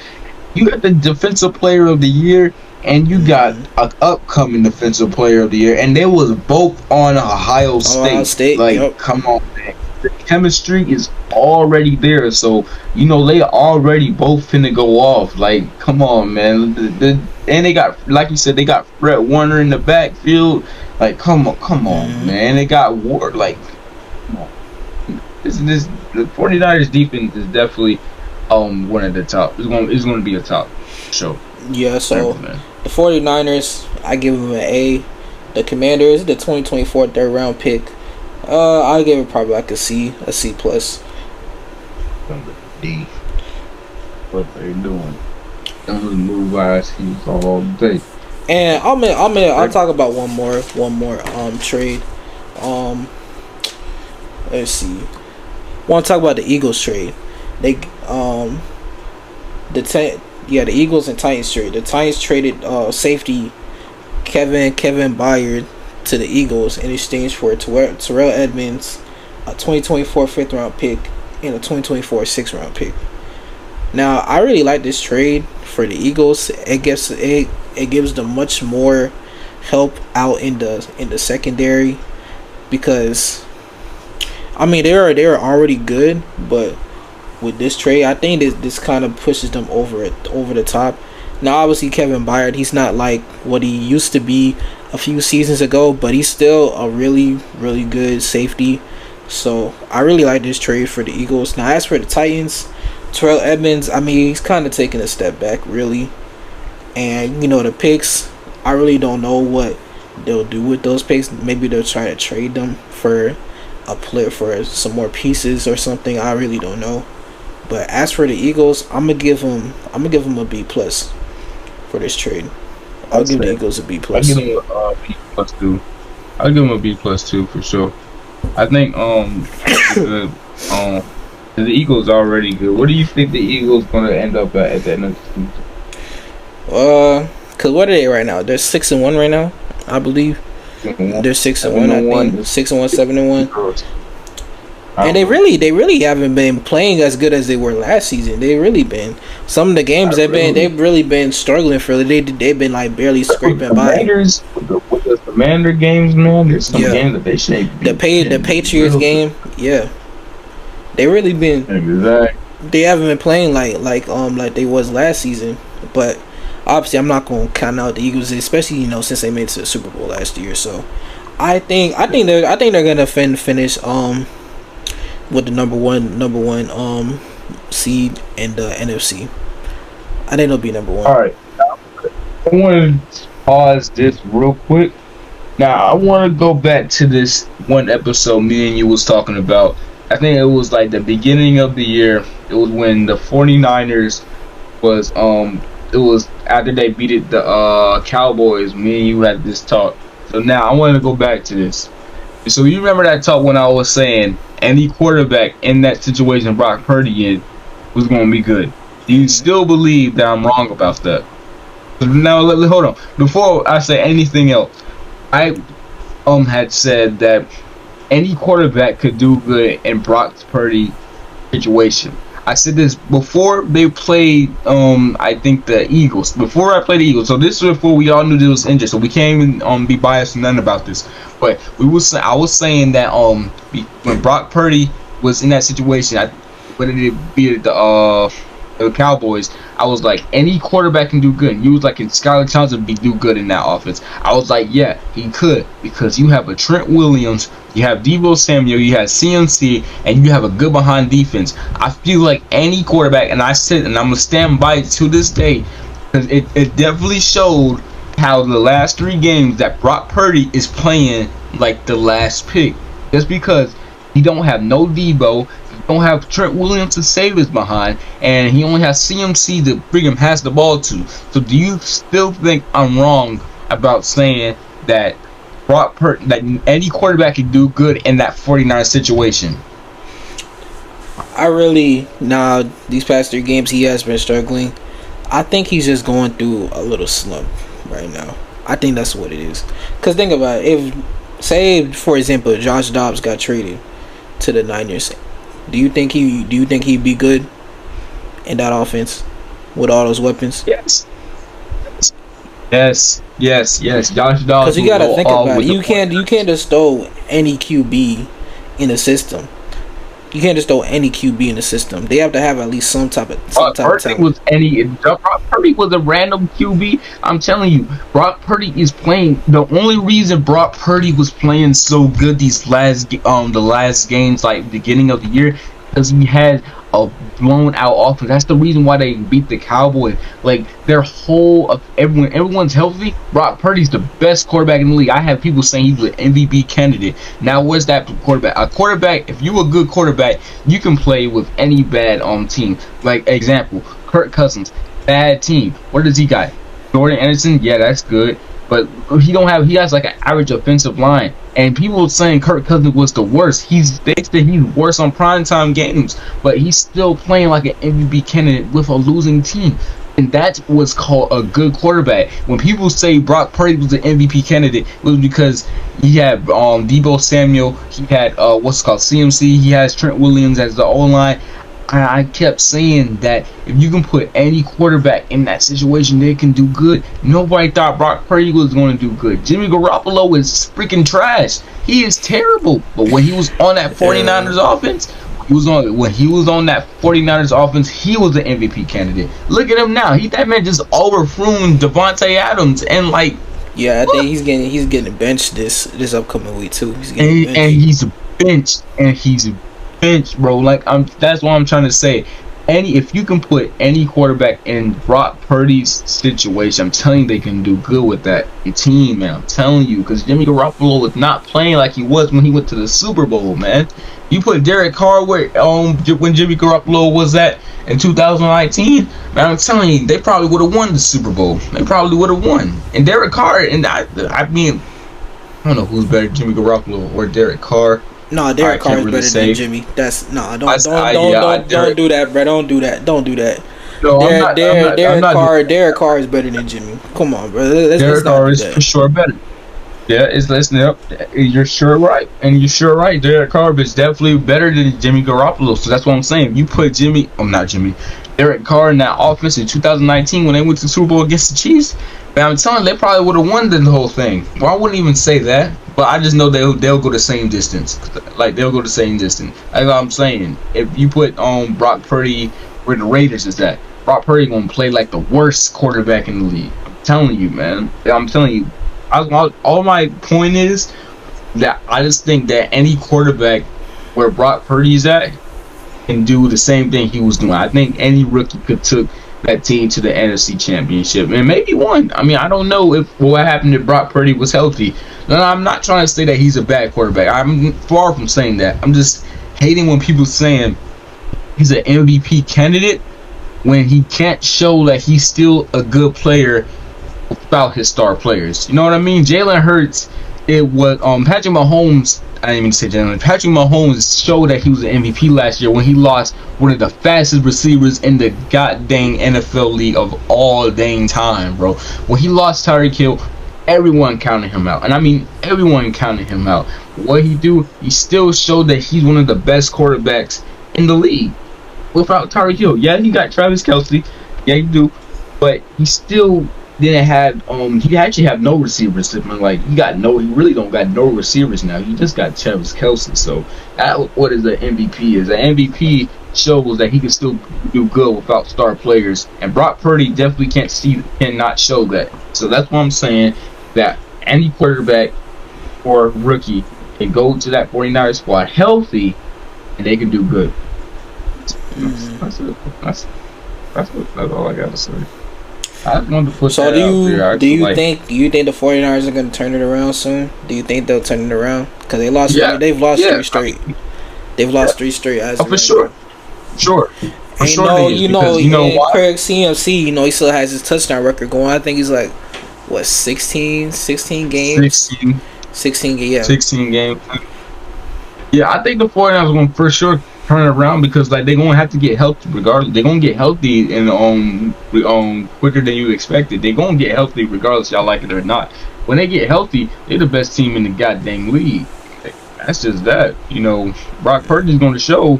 you got the defensive player of the year, and you got an upcoming defensive player of the year, and they was both on Ohio State. Like, come on, man. The chemistry is already there, so they already both finna go off. Like, come on, man. And they got, like you said, they got Fred Warner in the backfield. Like, come on, man. They got Ward. Like, come on. The 49ers defense is definitely one at the top. It's going to be a top show. Yeah, so the 49ers, I give them an A. The Commanders, the 2024 third round pick, I'll give it probably like a C plus. D. What they doing? Don't move our seats all day. And I'll talk about one more trade. Let's see. I want to talk about the Eagles trade. They the Eagles and Titans trade. The Titans traded safety Kevin Byard to the Eagles in exchange for Terrell Edmonds, a 2024 5th round pick, and a 2024 6th round pick. Now I really like this trade for the Eagles. It gives them much more help out in the secondary, because they're already good, but with this trade, I think this kind of pushes them over the top. Now, obviously, Kevin Byard, he's not like what he used to be a few seasons ago, but he's still a really, really good safety. So, I really like this trade for the Eagles. Now, as for the Titans, Terrell Edmonds, he's kind of taking a step back, really. And, the picks, I really don't know what they'll do with those picks. Maybe they'll try to trade them for a player, for some more pieces or something. I really don't know. But as for the Eagles, I'm gonna give them a B plus for this trade. I'll give the Eagles a B plus. I'll give them a B plus too. I'll give them a B plus too for sure. I think the Eagles are already good. What do you think the Eagles gonna end up at the end of the season? Cause what are they right now? They're 6-1 right now, I believe. They're 6-1. I think 6-1, 7-1. And they really haven't been playing as good as they were last season. They really been some of the games they've really been struggling for. They've been like barely scraping by. With the Commander games, man, there's some games that they shouldn't. The Patriots game, they really been. Exactly. They haven't been playing like they was last season, but obviously I'm not gonna count out the Eagles, especially since they made it to the Super Bowl last year. So I think they're gonna finish with the number one seed in the NFC. I think they'll be number one. All right, I want to pause this real quick. Now I want to go back to this one episode me and you was talking about. I think it was like the beginning of the year. It was when the 49ers was it was after they beat the Cowboys. Me and you had this talk. So now I want to go back to this. So you remember that talk when I was saying any quarterback in that situation Brock Purdy in was going to be good? Do you still believe that I'm wrong about that? So now hold on. Before I say anything else, I had said that any quarterback could do good in Brock Purdy situation. I said this before they played I think the Eagles. Before I played the Eagles. So this was before we all knew they was injured. So we can't even be biased or nothing about this. But I was saying that when Brock Purdy was in that situation, when they beat the Cowboys, I was like, any quarterback can do good. And you was like, can Skylar Thompson do good in that offense? I was like, yeah, he could, because you have a Trent Williams, you have Deebo Samuel, you have CMC, and you have a good behind defense. I feel like any quarterback, and I said, and I'm gonna stand by it to this day, because it definitely showed how the last 3 games that Brock Purdy is playing like the last pick, just because he don't have no Deebo. Don't have Trent Williams to save his behind, and he only has CMC to bring him pass the ball to. So do you still think I'm wrong about saying that that any quarterback can do good in that 49 situation? These past 3 games he has been struggling. I think he's just going through a little slump right now. I think that's what it is. Because think about it, if say for example Josh Dobbs got traded to the Niners, do you think he'd be good in that offense with all those weapons? Yes. Josh Dobbs. Because you gotta think about it. You can't just throw any QB in the system. You can't just throw any QB in the system. They have to have at least some type of talent. Brock Purdy was a random QB. I'm telling you, Brock Purdy is playing. The only reason Brock Purdy was playing so good the last games, like beginning of the year, because he had a blown out offense. That's the reason why they beat the Cowboys. Like everyone's healthy. Brock Purdy's the best quarterback in the league. I have people saying he's an MVP candidate. Now, where's that quarterback? A quarterback, if you're a good quarterback, you can play with any bad team. Like example, Kirk Cousins, bad team. What does he got? Jordan Anderson, yeah, that's good. But he has like an average offensive line. And people saying Kirk Cousins was the worst. They said he's worse on primetime games, but he's still playing like an MVP candidate with a losing team. And that's what's called a good quarterback. When people say Brock Purdy was an MVP candidate, it was because he had Deebo Samuel, he had CMC, he has Trent Williams as the O-line. I kept saying that if you can put any quarterback in that situation, they can do good. Nobody thought Brock Purdy was going to do good. Jimmy Garoppolo is freaking trash. He is terrible. But when he was on that 49ers offense, when he was on that 49ers offense, he was an MVP candidate. Look at him now. That man just overthrew Devontae Adams and like. Yeah, I think he's getting benched this upcoming week too. He's bench, bro. Like that's what I'm trying to say. If you can put any quarterback in Brock Purdy's situation, I'm telling you they can do good with that team, man. I'm telling you, because Jimmy Garoppolo was not playing like he was when he went to the Super Bowl, man. You put Derek Carr where when Jimmy Garoppolo was at in 2019, man, I'm telling you, they probably would have won the Super Bowl. They probably would have won. And Derek Carr, and I mean, I don't know who's better, Jimmy Garoppolo or Derek Carr. No, Derek Carr is better than Jimmy. Don't do that, bro. Don't do that. No, I'm not. I'm not. I'm not doing Derek Carr is better than Jimmy. Come on, bro. Let's Derek not Carr do is that. for sure better. Yeah, it's listen up. You're sure right, and you're sure right. Derek Carr is definitely better than Jimmy Garoppolo. So that's what I'm saying. You put Derek Carr in that offense in 2019 when they went to the Super Bowl against the Chiefs. But I'm telling you, they probably would have won the whole thing. Well, I wouldn't even say that, but I just know they'll go the same distance. Like they'll go the same distance. That's what I'm saying. If you put Brock Purdy where the Raiders is at, Brock Purdy gonna play like the worst quarterback in the league. I'm telling you, man. I'm telling you. All my point is that I just think that any quarterback where Brock Purdy's at can do the same thing he was doing. I think any rookie could took that team to the NFC Championship and maybe won. I mean, I don't know if what happened if Brock Purdy was healthy. No, I'm not trying to say that he's a bad quarterback. I'm far from saying that. I'm just hating when people saying he's an MVP candidate when he can't show that he's still a good player without his star players. You know what I mean? Jalen Hurts, it was Patrick Mahomes. I didn't even say Jalen. Patrick Mahomes showed that he was an MVP last year when he lost one of the fastest receivers in the goddamn NFL league of all dang time, bro. When he lost Tyreek Hill, everyone counted him out, and I mean everyone counted him out. What he do? He still showed that he's one of the best quarterbacks in the league without Tyreek Hill. Yeah, he got Travis Kelce. Yeah, he do, but he still didn't have he actually have no receivers. Like he really don't got no receivers now. He just got Travis Kelce. So that what is the MVP is. The MVP shows that he can still do good without star players. And Brock Purdy definitely cannot show that. So that's what I'm saying, that any quarterback or rookie can go to that 49ers squad healthy and they can do good. That's it. That's all I gotta say. I wanted to put so that out there. Do you think the 49ers are going to turn it around soon? Do you think they'll turn it around? Because they've lost 3 straight. They've lost 3 straight. As for sure. Sure. And you know Craig CMC, he still has his touchdown record going. I think he's like, what, 16 games? 16 games. 16 games. Yeah, I think the 49ers are going to for sure turn it around because like they're gonna have to get healthy regardless. They're gonna get healthy and quicker than you expected. They're gonna get healthy regardless y'all like it or not. When they get healthy, they're the best team in the goddamn league. That's just that. Brock Purdy's gonna show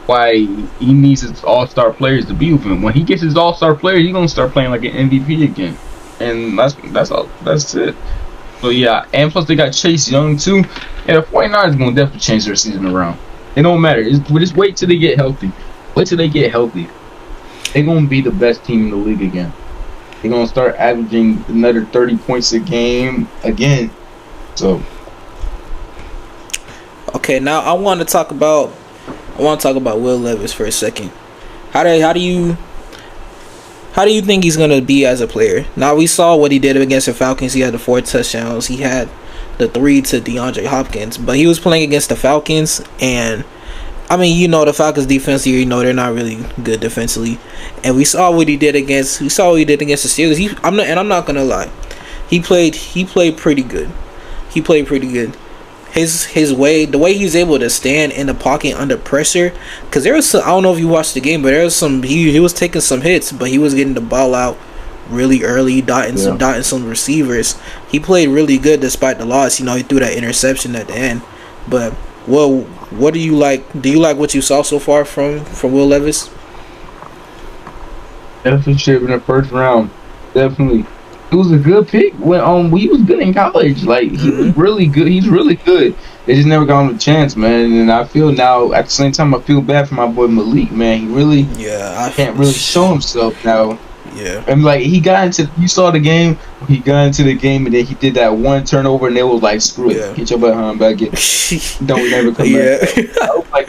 why he needs his all-star players to be with him. When he gets his all-star players, he's gonna start playing like an MVP again. And that's all. That's it. So yeah, and plus they got Chase Young too. Yeah, the 49ers gonna definitely change their season around. It don't matter. Just wait till they get healthy. Wait till they get healthy. They're going to be the best team in the league again. They're going to start averaging another 30 points a game again. So. Okay, now I want to talk about Will Levis for a second. How do you think he's going to be as a player? Now we saw what he did against the Falcons. He had the 4 touchdowns. He had the 3 to DeAndre Hopkins, but he was playing against the Falcons, and I mean, the Falcons defense here, they're not really good defensively, and we saw what he did against the Steelers. I'm not gonna lie, he played pretty good. He played pretty good. The way he's able to stand in the pocket under pressure, because there was some, I don't know if you watched the game, but there was some, he was taking some hits, but he was getting the ball out really early, dotting some receivers. He played really good despite the loss. He threw that interception at the end. But what do you like? Do you like what you saw so far from Will Levis? Definitely in the first round. Definitely, it was a good pick. When he was good in college. Like he was really good. He's really good. They just never got him a chance, man. And I feel now at the same time I feel bad for my boy Malik, man. He really can't really show himself now. Yeah, and like you saw the game. He got into the game and then he did that one turnover and they was like, "Screw it, get your butt back in. Don't never come back." Like,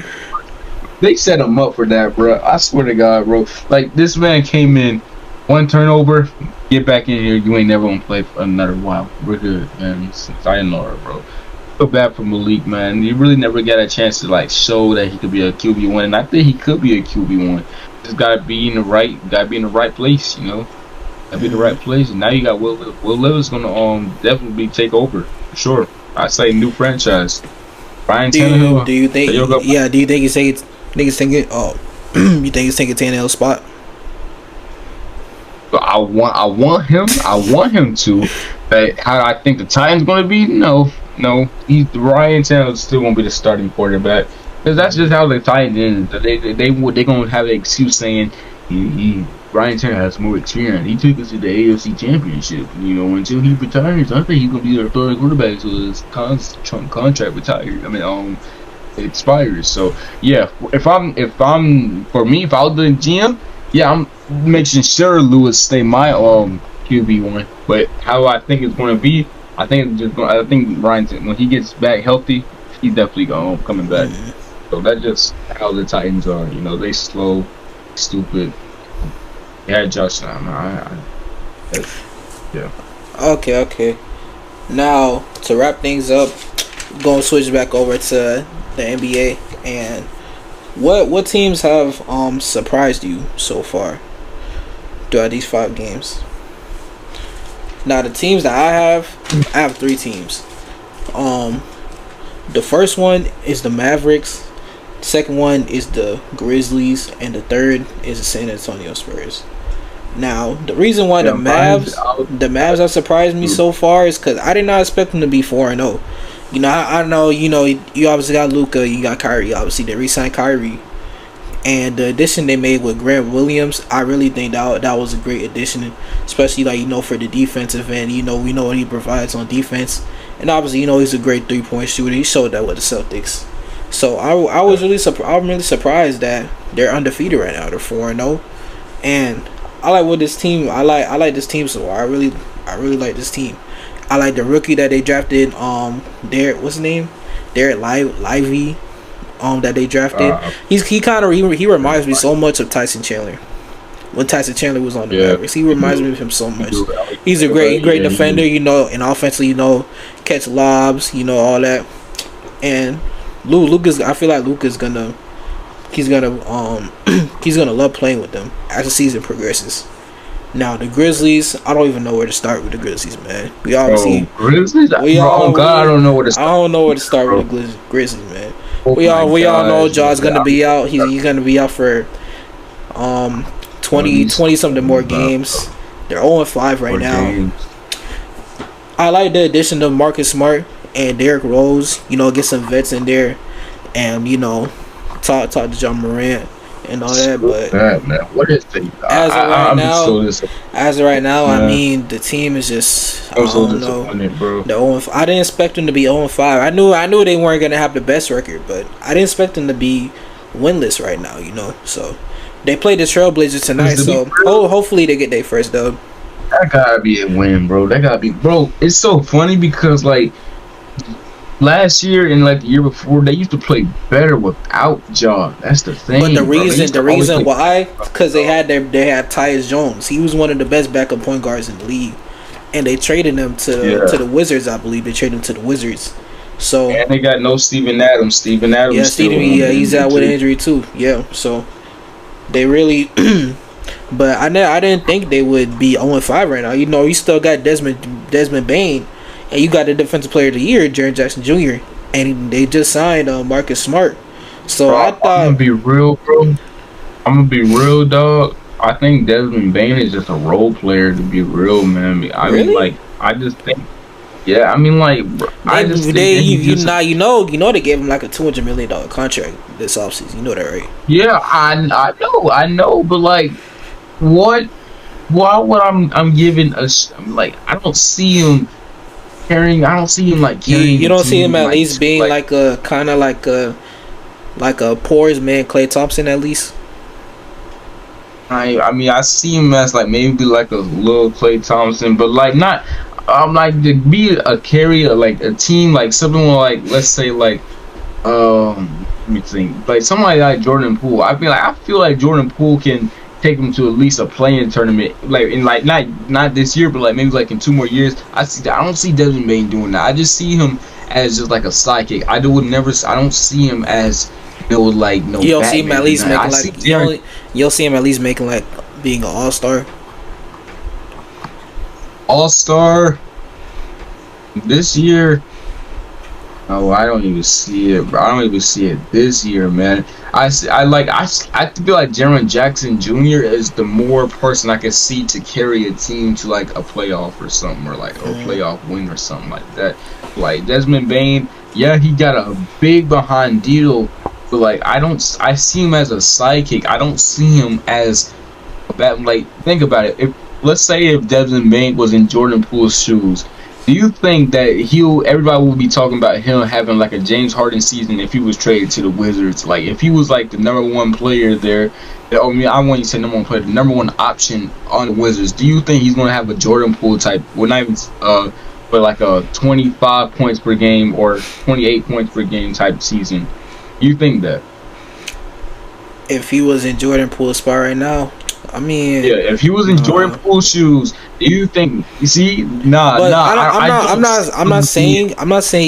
they set him up for that, bro. I swear to God, bro. Like this man came in, one turnover, get back in here. You ain't never gonna play for another while. We're good, man. Sayonara, bro. Feel bad for Malik, man. He really never got a chance to like show that he could be a QB1, and I think he could be a QB1. Just gotta be in the right place, Gotta be in the right place, and now you got Will Levis gonna definitely take over for sure. I say new franchise. Ryan Tannehill. Do you think? Yeah. Do you think he's taking? You think he's taking Tannehill's spot? want him to. But how I think the Titans going to be? No. Ryan Tannehill still won't be the starting quarterback because that's just how the Titans is. They going to have an excuse saying Ryan Tannehill has more experience. He took us to the AFC Championship. Until he retires, I think he's going to be their starting quarterback until his contract retires. Expires. So yeah, if I was the GM, yeah, I'm making sure Lewis stay my QB1. But how I think it's going to be, I think Ryan, when he gets back healthy, he's definitely coming back. So that's just how the Titans are. They slow, stupid. Yeah, Josh. Yeah. Okay. Now to wrap things up, we're gonna switch back over to the NBA. And what teams have surprised you so far throughout these 5 games? Now the teams that I have 3 teams. The first one is the Mavericks, the second one is the Grizzlies, and the third is the San Antonio Spurs. Now the reason why the Mavs have surprised me so far is because I did not expect them to be 4-0. I know, you obviously got Luka, you got Kyrie. Obviously, they re-signed Kyrie. And the addition they made with Grant Williams, I really think that was a great addition, especially for the defensive end. We know what he provides on defense, and obviously he's a great 3-point shooter. He showed that with the Celtics. So I'm really surprised that they're undefeated right now. They're 4-0, and I like what this team. I like this team so far. I really like this team. I like the rookie that they drafted. Derek, what's his name? Derek Lively. That they drafted. He reminds me so much of Tyson Chandler. When Tyson Chandler was on the Mavericks, he reminds me of him so much. He's a great defender, and offensively, catch lobs, all that. And Luka's, I feel like Luka's gonna love playing with them as the season progresses. Now the Grizzlies, I don't even know where to start with the Grizzlies, man. Grizzlies. I don't know where to start. I don't know where to start with the Grizzlies, man. We all know Jaw's gonna be out. He's gonna be out for 20 something more games. They're 0-5 right now. I like the addition of Marcus Smart and Derrick Rose. Get some vets in there, and talk to John Morant and all that. But man, what is it? As of right now, I mean the team is just, I don't know. Bro. I didn't expect them to be 0-5. I knew they weren't gonna have the best record, but I didn't expect them to be winless right now. So they played the Trailblazers tonight. So hopefully they get their first dub. That gotta be a win, bro. It's so funny because last year and the year before, they used to play better without Ja. That's the thing. But the reason why, because they had Tyus Jones. He was one of the best backup point guards in the league, and they traded him to the Wizards. I believe they traded him to the Wizards. So and they got no Steven Adams. He's out with injury too. Yeah, so they really. But I didn't think they would be 0-5 right now. You still got Desmond Bane. And you got the Defensive Player of the Year, Jaren Jackson Jr., and they just signed Marcus Smart. So bro, I thought, I'm gonna be real, bro. I'm gonna be real, dog. I think Desmond Bane is just a role player, to be real, man. I just think, yeah. They gave him like a $200 million contract this offseason. You know that, right? Yeah, I know, but what? Why would I'm giving us? I don't see him. I don't see him carrying. You don't see him at least being like a kind of like a poor's man, Klay Thompson at least. I see him as maybe like a little Klay Thompson, but not. To be a carrier, a team, something let's say let me think, somebody like Jordan Poole. I feel like Jordan Poole can take them to at least a play-in tournament, in not this year, but maybe in 2 more years. I don't see Desmond Bane doing that. I just see him as just a sidekick. I don't see him as no. You don't see him at least making you'll see him at least making being an all-star. All-star this year. Oh, I don't even see it, bro. I don't even see it this year, man. I feel like Jaron Jackson Jr. is the more person I can see to carry a team to like a playoff or something, or like or playoff win or something like that. Like Desmond Bain, yeah, he got a big behind deal, but like I see him as a sidekick. I don't see him as that. Like think about it. If let's say if Desmond Bain was in Jordan Poole's shoes. Do you think that everybody will be talking about him having like a James Harden season if he was traded to the Wizards? Like if he was like the number one player there, I want you to say number one player, the number one option on the Wizards. Do you think he's going to have a Jordan Poole type, well not even, but like a 25 points per game or 28 points per game type season? You think that? If he was in Jordan Poole's spot right now, I mean, yeah, if he was in Jordan Poole's shoes, do you think? You see, I'm not saying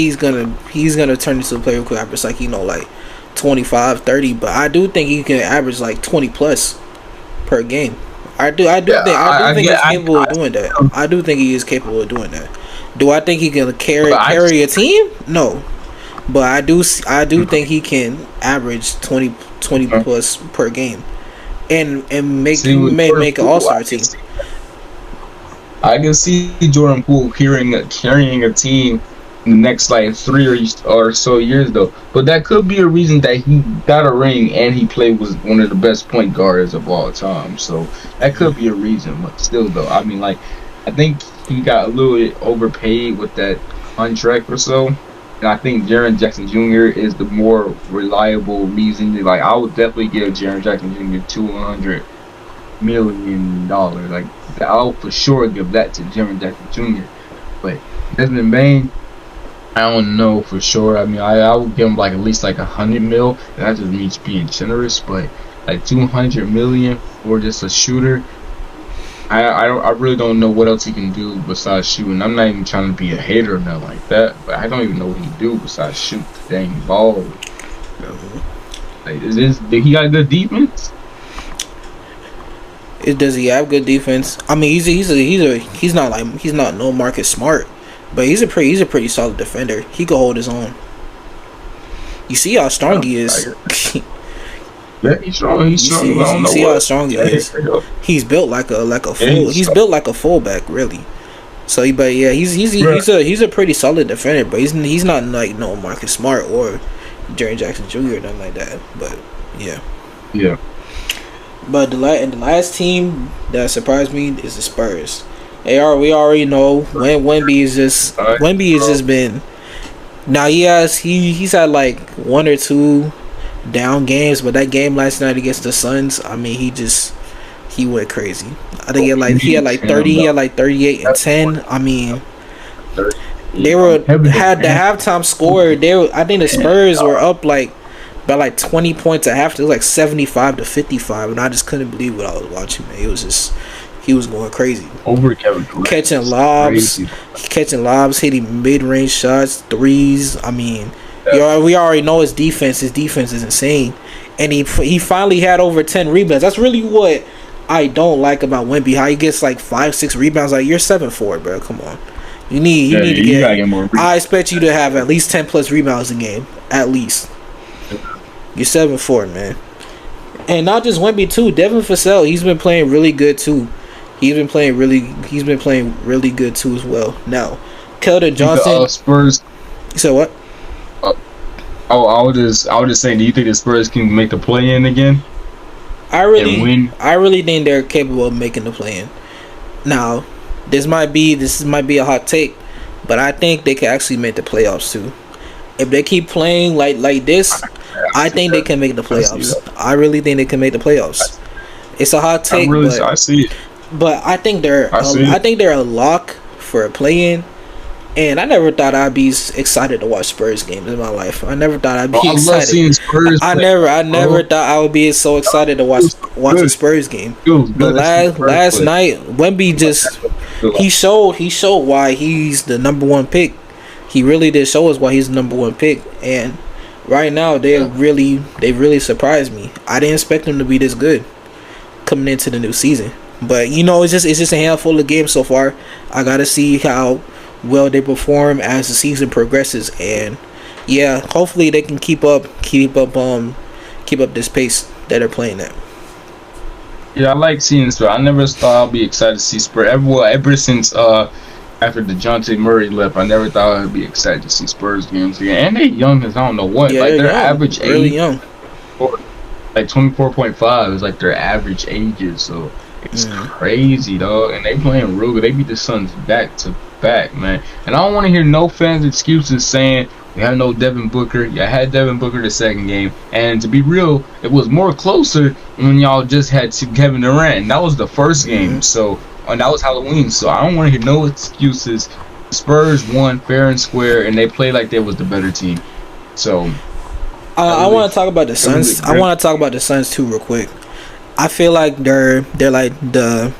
he's gonna turn into a player who could average like 25, 30, but I do think he can average like 20 plus per game. I do think he's capable of doing that. I do think he is capable of doing that. Do I think he can carry a team? No, but I do think he can average 20 plus per game. And make an all-star team. I can see Jordan Poole carrying a team in the next like 3 or so years though. But that could be a reason that he got a ring and he played was one of the best point guards of all time. So that could be a reason. But still though, I mean like I think he got a little bit overpaid with that contract or so. And I think Jaren Jackson Jr. is the more reliable reason. Like I would definitely give Jaren Jackson Jr. $200 million. Like I'll for sure give that to Jaren Jackson Jr. But Desmond Bain, I don't know for sure. I mean, I would give him like at least like $100 million. That just means being generous. But like $200 million for just a shooter. I really don't know what else he can do besides shooting. I'm not even trying to be a hater or nothing like that, but I don't even know what he do besides shoot the dang ball. Like, he got good defense? Does he have good defense? I mean, he's not no Marcus Smart, but he's a pretty solid defender. He can hold his own. You see how strong he is. Yeah, he's strong. He's strong. You see how strong he is. He's built like a full. He's built like a fullback, really. So, but yeah, he's a pretty solid defender, but he's not like no Marcus Smart or Jaren Jackson Jr. or nothing like that. But yeah. Yeah. But the last team that surprised me is the Spurs. We already know Wemby is just been. Now he's had like one or two down games, but that game last night against the Suns, I mean, he went crazy. I think he had like 30, he had like 38 and 10. I mean, had the halftime score. I think the Spurs were up like by like 20 points at half. It was like 75-55, and I just couldn't believe what I was watching. Man, it was just he was going crazy. Catching lobs, hitting mid-range shots, threes. I mean. We already know his defense. His defense is insane, and he finally had over 10 rebounds. That's really what I don't like about Wemby. How he gets like 5-6 rebounds. Like you're 7'4", bro. Come on, you need to get more. I expect you to have at least 10 plus rebounds a game, at least. You're 7'4", man, and not just Wemby too. Devin Vassell, he's been playing really good too. He's been playing really good too as well. Now, Keldon Johnson. Spurs. You said what? I was just saying, do you think the Spurs can make the play-in again? I really think they're capable of making the play-in. Now, this might be a hot take, but I think they can actually make the playoffs too. If they keep playing like this, I think they can make the playoffs. I really think they can make the playoffs. It's a hot take, I see it. But I think they're a lock for a play-in. And I never thought I'd be excited to watch Spurs games in my life. I never thought I'd be excited. I love seeing Spurs play. I never thought I would be so excited to watch a Spurs game. But last night, Wemby he showed why he's the number one pick. He really did show us why he's the number one pick. And right now, they really surprised me. I didn't expect them to be this good coming into the new season. But it's just a handful of games so far. I gotta see how well they perform as the season progresses, and yeah, hopefully they can keep up this pace that they're playing at. Yeah, I like seeing Spurs. I never thought I'd be excited to see Spurs. Ever since after DeJounte Murray left, I never thought I'd be excited to see Spurs games again. And they young as I don't know what. Yeah, Like they're their young, average really age, young. like 24.5 is like their average ages. So it's crazy, dog. And they playing real good. They beat the Suns back to back, man. And I don't want to hear no fans' excuses saying we have no Devin Booker. I had Devin Booker the second game, and to be real, it was more closer when y'all just had Kevin Durant. And that was the first game, so and that was Halloween. So I don't want to hear no excuses. Spurs won fair and square, and they played like they was the better team. So I want to talk about the Suns. I want to talk about the Suns too, real quick. I feel like they're like the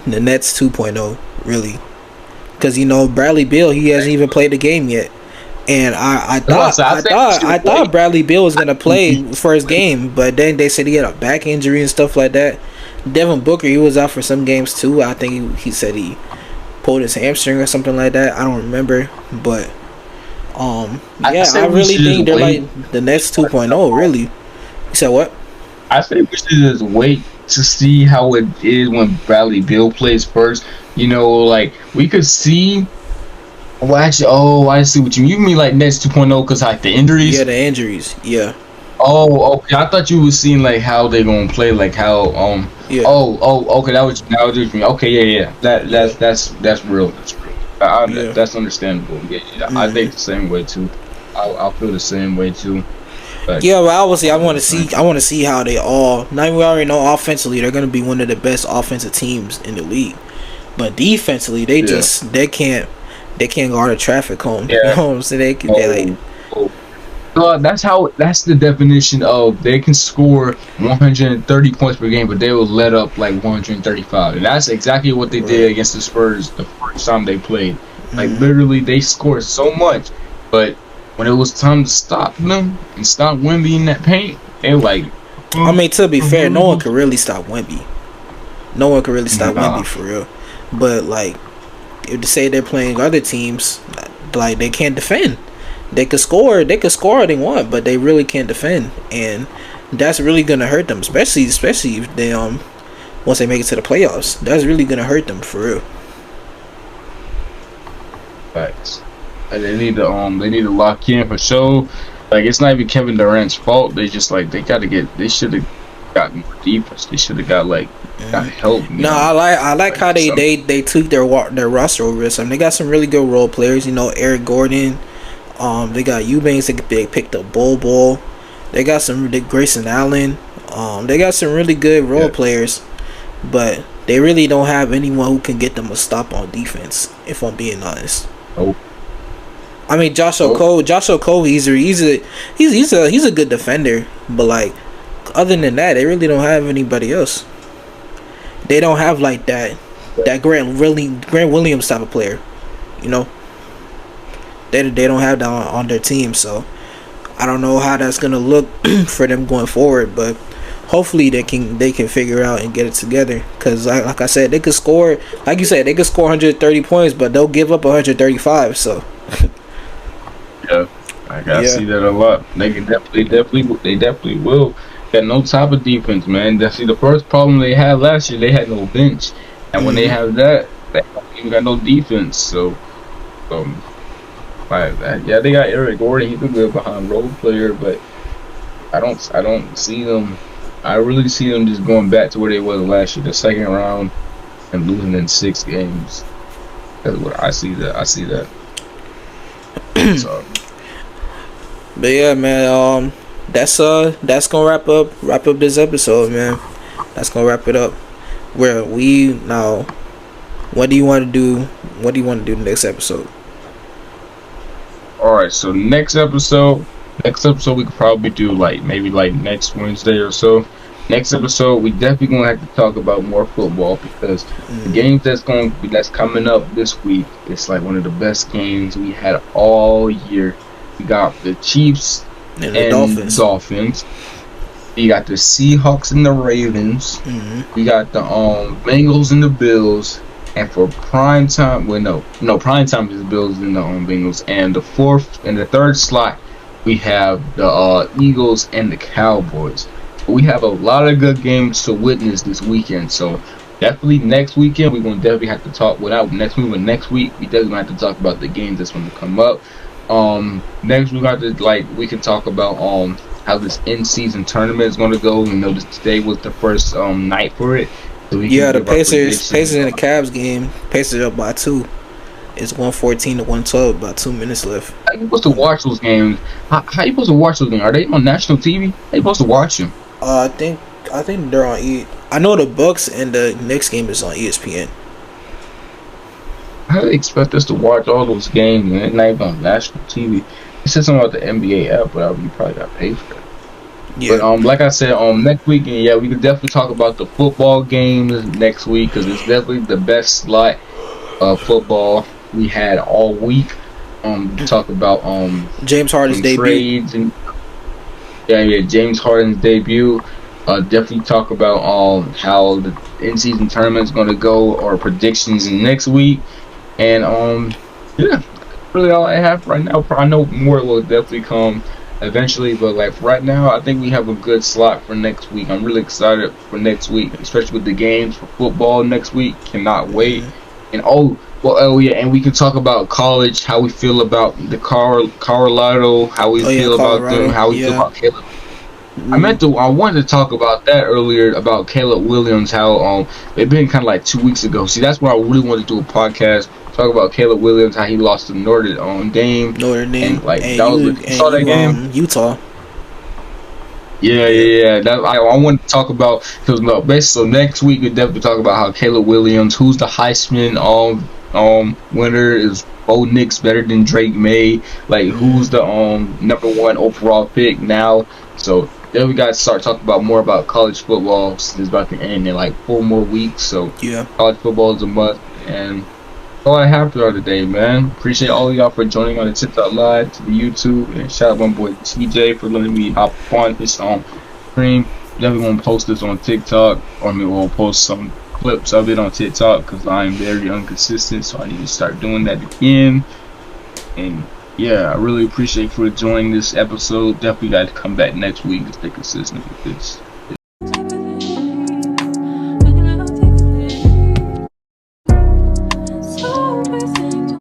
Nets 2.0, really, because Bradley Beal, he hasn't even played the game yet. And I thought Bradley Beal was gonna play first game, but then they said he had a back injury and stuff like that. Devin Booker, he was out for some games too. I think he said he pulled his hamstring or something like that. I don't remember, but I really think they're like the Nets 2.0. Really, you said what? I think we should just wait to see how it is when Bradley Beal plays first. Like we could see. Well, actually, I see what you mean. You mean like Nets 2.0 because like the injuries? Yeah, the injuries. Yeah. Oh, okay. I thought you were seeing like how they gonna play, like how Yeah. Okay. That was what you mean. Okay, yeah. That's real. That's real. That's understandable. Yeah. I think the same way too. I'll feel the same way too. But, yeah, but obviously I want to see how they all. Now we already know offensively they're gonna be one of the best offensive teams in the league, but defensively they can't guard a traffic cone. Yeah. You know what I'm saying? That's the definition of they can score 130 points per game, but they will let up like 135. And that's exactly what they did against the Spurs the first time they played. Like literally they scored so much, but when it was time to stop them and stop Wemby in that paint, they like I mean, to be fair, no one could really stop Wemby. No one could really stop Wemby for real. But like, if they say they're playing other teams, like they can't defend. They could score all they want, but they really can't defend, and that's really gonna hurt them, especially if they once they make it to the playoffs. That's really gonna hurt them for real. Facts. And they need to lock in for sure. Like it's not even Kevin Durant's fault. They just like they should have got more defense. They should have got help. No, I like how they took their roster over something. They got some really good role players. Eric Gordon. They got Eubanks. They picked up Bol. They got some Grayson Allen. They got some really good role players, but they really don't have anyone who can get them a stop on defense. If I'm being honest. Oh. I mean, Josh Okogie, he's a good defender, but like other than that, they really don't have anybody else. They don't have like that Grant Williams type of player, They don't have that on their team, so I don't know how that's gonna look for them going forward, but hopefully they can figure out and get it together. Cause like I said, they could score, like you said, they could score 130 points, but they'll give up 135. So yeah, I see that a lot. They definitely will. Got no type of defense, man. That's the first problem they had last year. They had no bench, and when they have that, they don't even got no defense. So, they got Eric Gordon. He's a good behind role player, but I don't see them. I really see them just going back to where they was last year, the second round, and losing in 6 games. That's what I see. I see that. So. But yeah, man. That's gonna wrap up this episode, man. That's gonna wrap it up. Where we now, what do you want to do? What do you want to do the next episode? All right, so next episode we could probably do maybe next Wednesday or so. Next episode, we definitely gonna have to talk about more football because the games that's coming up this week, it's like one of the best games we had all year. We got the Chiefs and the Dolphins. You got the Seahawks and the Ravens. We got the Bengals and the Bills. And for prime time, prime time is the Bills and the Bengals. And the third slot, we have the Eagles and the Cowboys. We have a lot of good games to witness this weekend. So definitely next weekend we're gonna definitely have to talk. Without next week, but next week we definitely gonna have to talk about the games that's gonna come up. Next we got to we can talk about how this in-season tournament is gonna go. You know, today was the first night for it. So yeah, the Pacers in the Cavs game. Pacers up by 2. It's 114 to 112. About 2 minutes left. How you supposed to watch those games? How you supposed to watch those games? Are they on national TV? How you supposed to watch them? I think they're on I know the Bucks and the Knicks game is on ESPN. How do they expect us to watch all those games and they're not even on national TV? It said something about the NBA app, but you probably got paid for it. Yeah. But like I said, next weekend, yeah, we can definitely talk about the football games next week because it's definitely the best slot of football we had all week. Talk about James Harden's debut. Trades and James Harden's debut. Definitely talk about how the in-season tournament is going to go, or predictions next week, and yeah, really all I have right now. I know more will definitely come eventually, but like right now, I think we have a good slot for next week. I'm really excited for next week, especially with the games for football next week. Cannot wait. And and we can talk about college, how we feel about the Colorado, how we feel about them, how we feel about Caleb. I wanted to talk about that earlier about Caleb Williams, how it been kind of like 2 weeks ago. See, that's where I really wanted to do a podcast, talk about Caleb Williams, how he lost to Notre Dame, and like and you saw that game, Utah. Yeah. I want to talk about because so next week we definitely talk about how Caleb Williams, who's the Heisman winner, is Bo Nix better than Drake May? Like who's the #1 overall pick now? So then we got to start talking about more about college football since it's about to end in like 4 more weeks. So yeah, college football is a must. And all I have for today, man. Appreciate all of y'all for joining on the TikTok Live, to the YouTube, and shout out my boy TJ for letting me hop on this stream. Definitely gonna post this on TikTok, or maybe we'll post some clips of it on TikTok because I'm very inconsistent, so I need to start doing that again. And yeah, I really appreciate for joining this episode. Definitely got to come back next week to stay consistent with this.